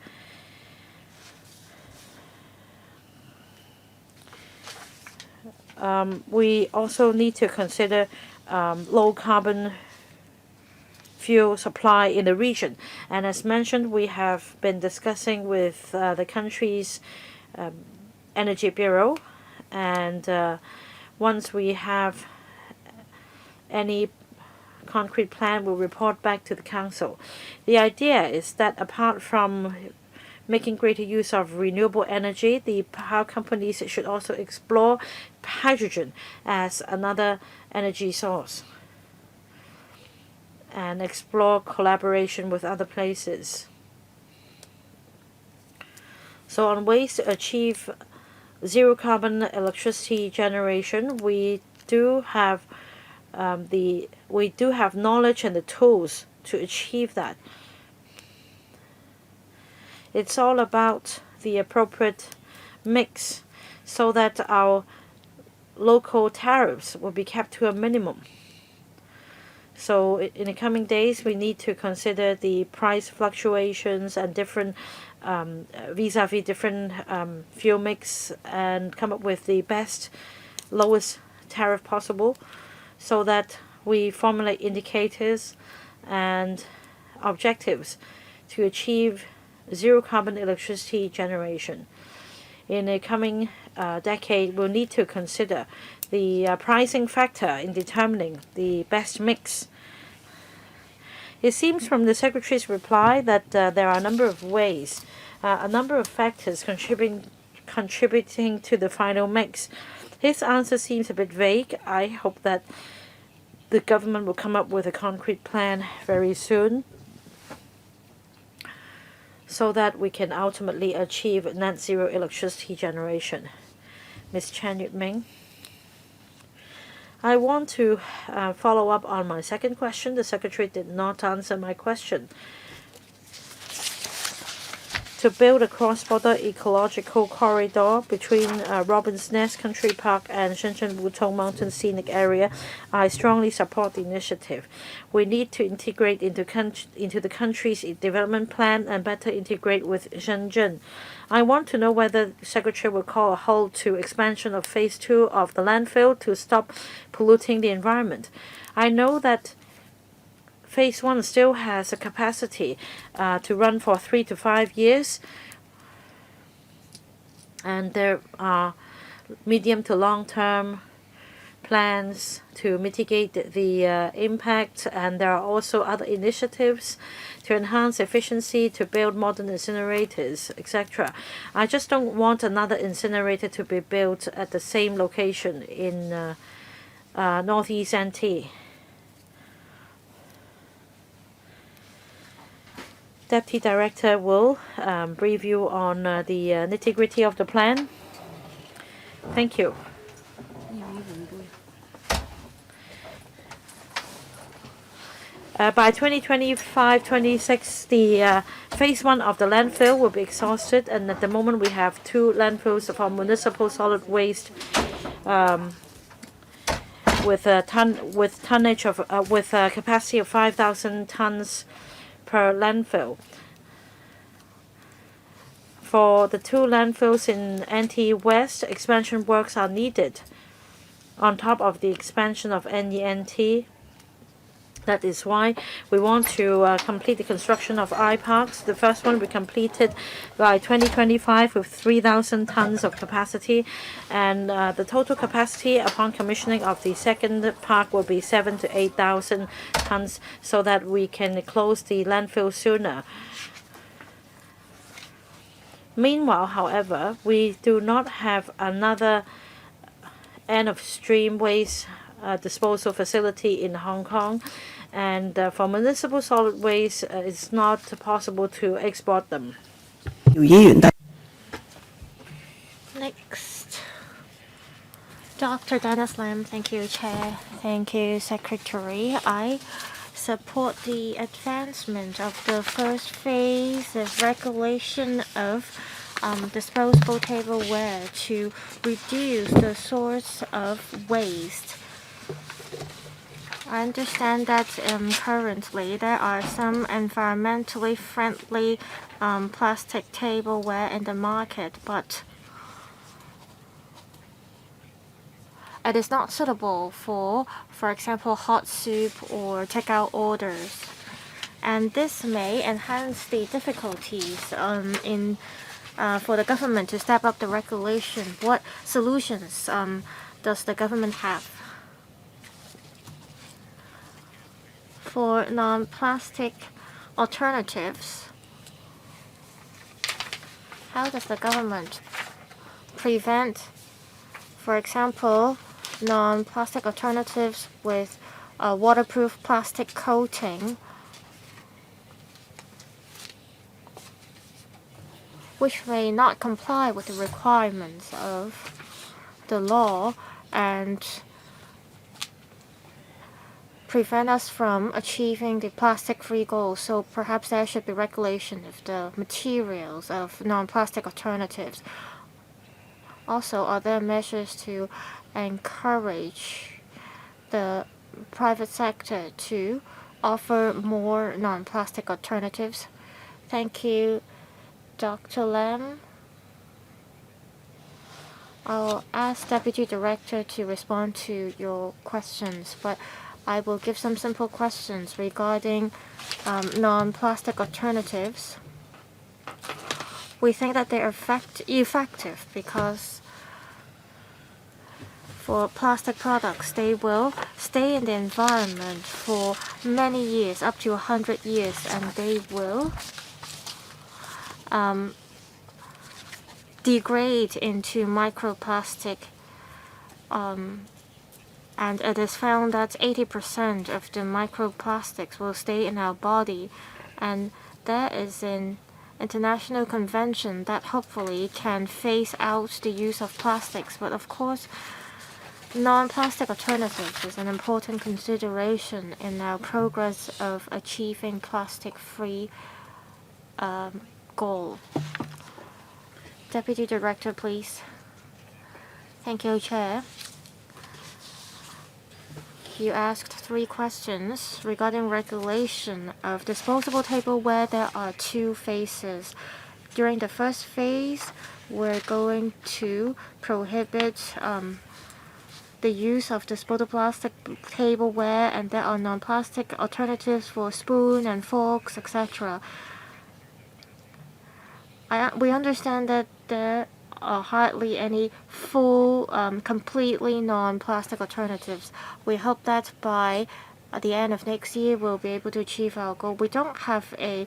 we also need to consider low carbon fuel supply in the region. And as mentioned, we have been discussing with the country's Energy Bureau, and once we have any concrete plan, we'll report back to the Council. The idea is that apart from making greater use of renewable energy, the power companies should also explore hydrogen as another energy source and explore collaboration with other places. So on ways to achieve zero carbon electricity generation, we do have knowledge and the tools to achieve that. It's all about the appropriate mix so that our local tariffs will be kept to a minimum. So in the coming days, we need to consider the price fluctuations and different vis-a-vis different fuel mix and come up with the best, lowest tariff possible so that we formulate indicators and objectives to achieve zero carbon electricity generation. In the coming decade, we'll need to consider the pricing factor in determining the best mix. It seems from the Secretary's reply that there are a number of ways, a number of factors contributing to the final mix. His answer seems a bit vague. I hope that the government will come up with a concrete plan very soon so that we can ultimately achieve net zero electricity generation. Ms. Chan Yut-ming. I want to follow up on my second question. The Secretary did not answer my question. To build a cross-border ecological corridor between Robin's Nest Country Park and Shenzhen Wutong Mountain Scenic Area, I strongly support the initiative. We need to integrate into the country's development plan and better integrate with Shenzhen. I want to know whether the Secretary will call a halt to expansion of Phase 2 of the landfill to stop polluting the environment. I know that Phase 1 still has a capacity to run for 3 to 5 years, and there are medium to long-term plans to mitigate the impact, and there are also other initiatives to enhance efficiency, to build modern incinerators, etc. I just don't want another incinerator to be built at the same location in Northeast NT. Deputy Director will brief you on the nitty-gritty of the plan. Thank you. By 2025-26, the phase 1 of the landfill will be exhausted, and at the moment we have 2 landfills for municipal solid waste with a capacity of 5,000 tons per landfill. For the 2 landfills in NT West, expansion works are needed on top of the expansion of NENT. That is why we want to complete the construction of I-Parks. The first one we completed by 2025 with 3,000 tons of capacity, and the total capacity upon commissioning of the second park will be 7,000 to 8,000 tons, so that we can close the landfill sooner. Meanwhile, however, we do not have another end-of-stream waste disposal facility in Hong Kong, and for municipal solid waste, it's not possible to export them. Next, Dr. Dennis Lam. Thank you, Chair. Thank you, Secretary. I support the advancement of the first phase of regulation of disposable tableware to reduce the source of waste. I understand that currently there are some environmentally friendly plastic tableware in the market, but it is not suitable for example, hot soup or takeout orders. And this may enhance the difficulties for the government to step up the regulation. What solutions does the government have? For non-plastic alternatives, how does the government prevent, for example, non-plastic alternatives with a waterproof plastic coating, which may not comply with the requirements of the law and prevent us from achieving the plastic-free goal? So perhaps there should be regulation of the materials of non-plastic alternatives. Also, are there measures to encourage the private sector to offer more non-plastic alternatives? Thank you, Dr. Lam. I'll ask Deputy Director to respond to your questions, but I will give some simple questions regarding non-plastic alternatives. We think that they are effective because for plastic products, they will stay in the environment for many years, up to 100 years, and they will degrade into microplastic. And it is found that 80% of the microplastics will stay in our body, and there is an international convention that hopefully can phase out the use of plastics. But of course, non-plastic alternatives is an important consideration in our progress of achieving plastic-free goal. Deputy Director, please. Thank you, Chair. You asked 3 questions regarding regulation of disposable tableware. There are 2 phases. During the first phase, we're going to prohibit the use of disposable plastic tableware, and there are non-plastic alternatives for spoon and forks, etc. We understand that there are hardly any full, completely non-plastic alternatives. We hope that by the end of next year we'll be able to achieve our goal. We don't have a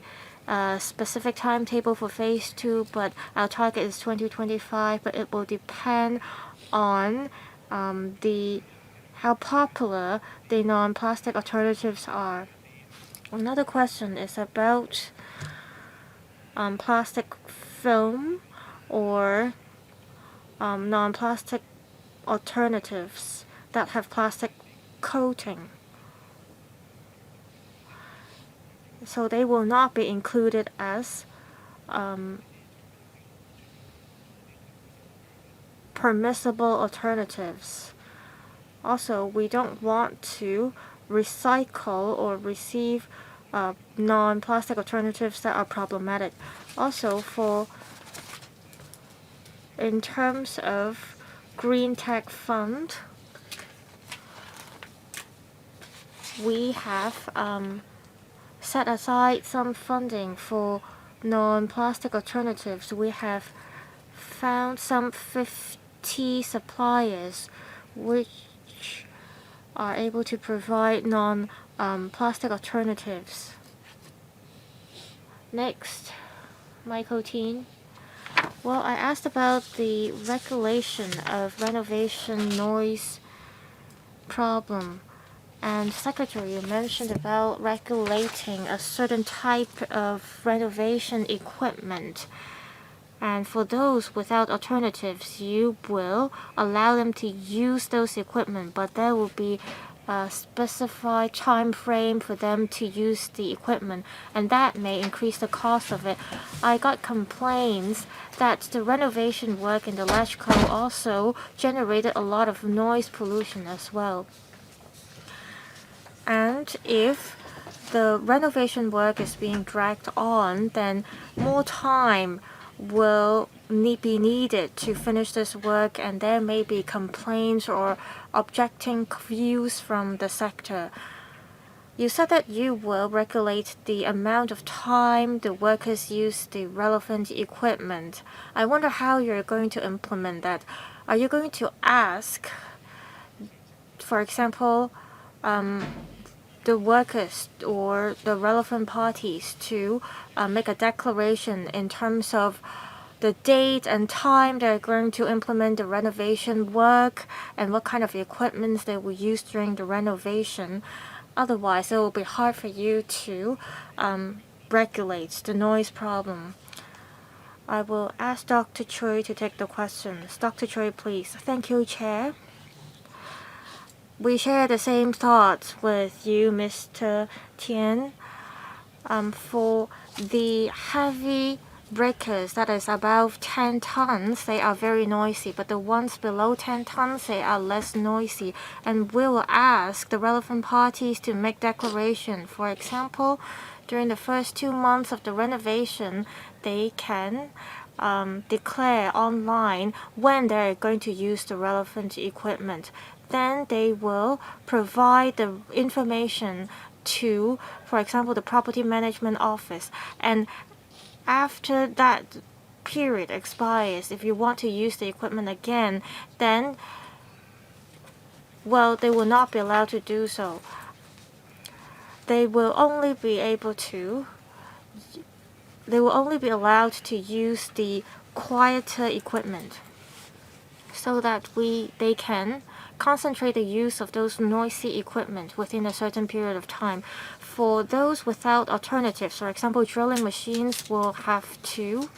specific timetable for phase 2, but our target is 2025, but it will depend on how popular the non-plastic alternatives are. Another question is about plastic film or non-plastic alternatives that have plastic coating. So they will not be included as permissible alternatives. Also, we don't want to recycle or receive non-plastic alternatives that are problematic. Also, in terms of Green Tech Fund, we have set aside some funding for non-plastic alternatives. We have found some 50 suppliers which are able to provide non-plastic alternatives. Next, Michael Teen. Well, I asked about the regulation of renovation noise problem. And Secretary, you mentioned about regulating a certain type of renovation equipment. And for those without alternatives, you will allow them to use those equipment, but there will be a specified time frame for them to use the equipment, and that may increase the cost of it. I got complaints that the renovation work in the Electrical also generated a lot of noise pollution as well. And if the renovation work is being dragged on, then more time will be needed to finish this work, and there may be complaints or objecting views from the sector. You said that you will regulate the amount of time the workers use the relevant equipment. I wonder how you're going to implement that. Are you going to ask, for example, the workers or the relevant parties to make a declaration in terms of the date and time they're going to implement the renovation work and what kind of equipment they will use during the renovation? Otherwise, it will be hard for you to regulate the noise problem. I will ask Dr. Choi to take the questions. Dr. Choi, please. Thank you, Chair. We share the same thoughts with you, Mr. Tian. For the heavy breakers that is above 10 tons, they are very noisy, but the ones below 10 tons, they are less noisy. And we will ask the relevant parties to make declaration. For example, during the first 2 months of the renovation, they can declare online when they're going to use the relevant equipment. Then they will provide the information to, for example, the property management office. And after that period expires, if you want to use the equipment again, then, well, they will not be allowed to do so. They will only be allowed to use the quieter equipment so that they can concentrate the use of those noisy equipment within a certain period of time. For those without alternatives, for example, drilling machines, will have to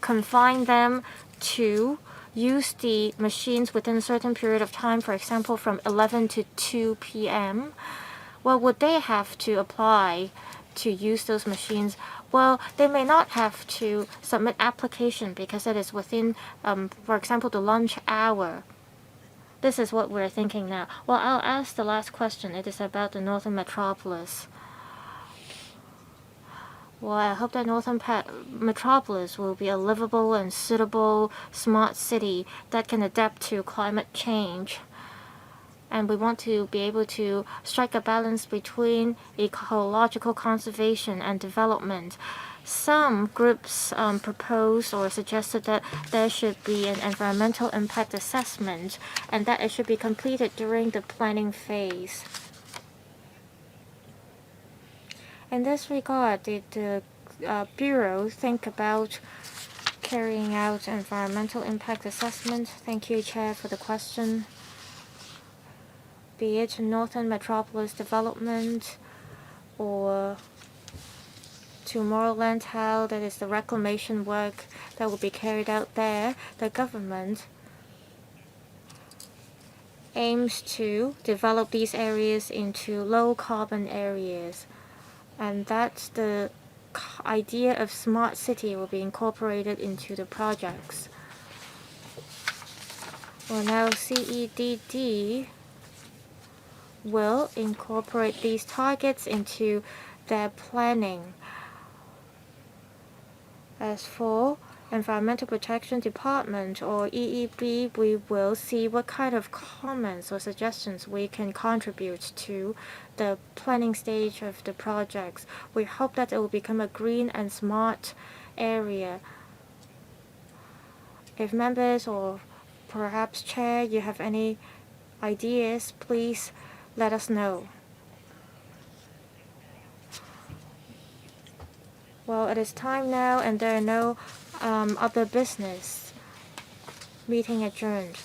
confine them to use the machines within a certain period of time, for example, from 11 to 2 p.m. Well, would they have to apply to use those machines? Well, they may not have to submit application because it is within, for example, the lunch hour. This is what we're thinking now. Well, I'll ask the last question. It is about the Northern Metropolis. Well, I hope that Northern Metropolis will be a livable and suitable smart city that can adapt to climate change. And we want to be able to strike a balance between ecological conservation and development. Some groups proposed or suggested that there should be an environmental impact assessment and that it should be completed during the planning phase. In this regard, did the Bureau think about carrying out environmental impact assessment? Thank you, Chair, for the question. Be it Northern Metropolis development or to Tomorrowland, how that is the reclamation work that will be carried out there. The government aims to develop these areas into low carbon areas, and that's the idea of smart city will be incorporated into the projects. Well, now CEDD will incorporate these targets into their planning. As for Environmental Protection Department or EEB, we will see what kind of comments or suggestions we can contribute to the planning stage of the projects. We hope that it will become a green and smart area. If members or perhaps chair, you have any ideas, please let us know. Well, it is time now and there are no other business. Meeting adjourned.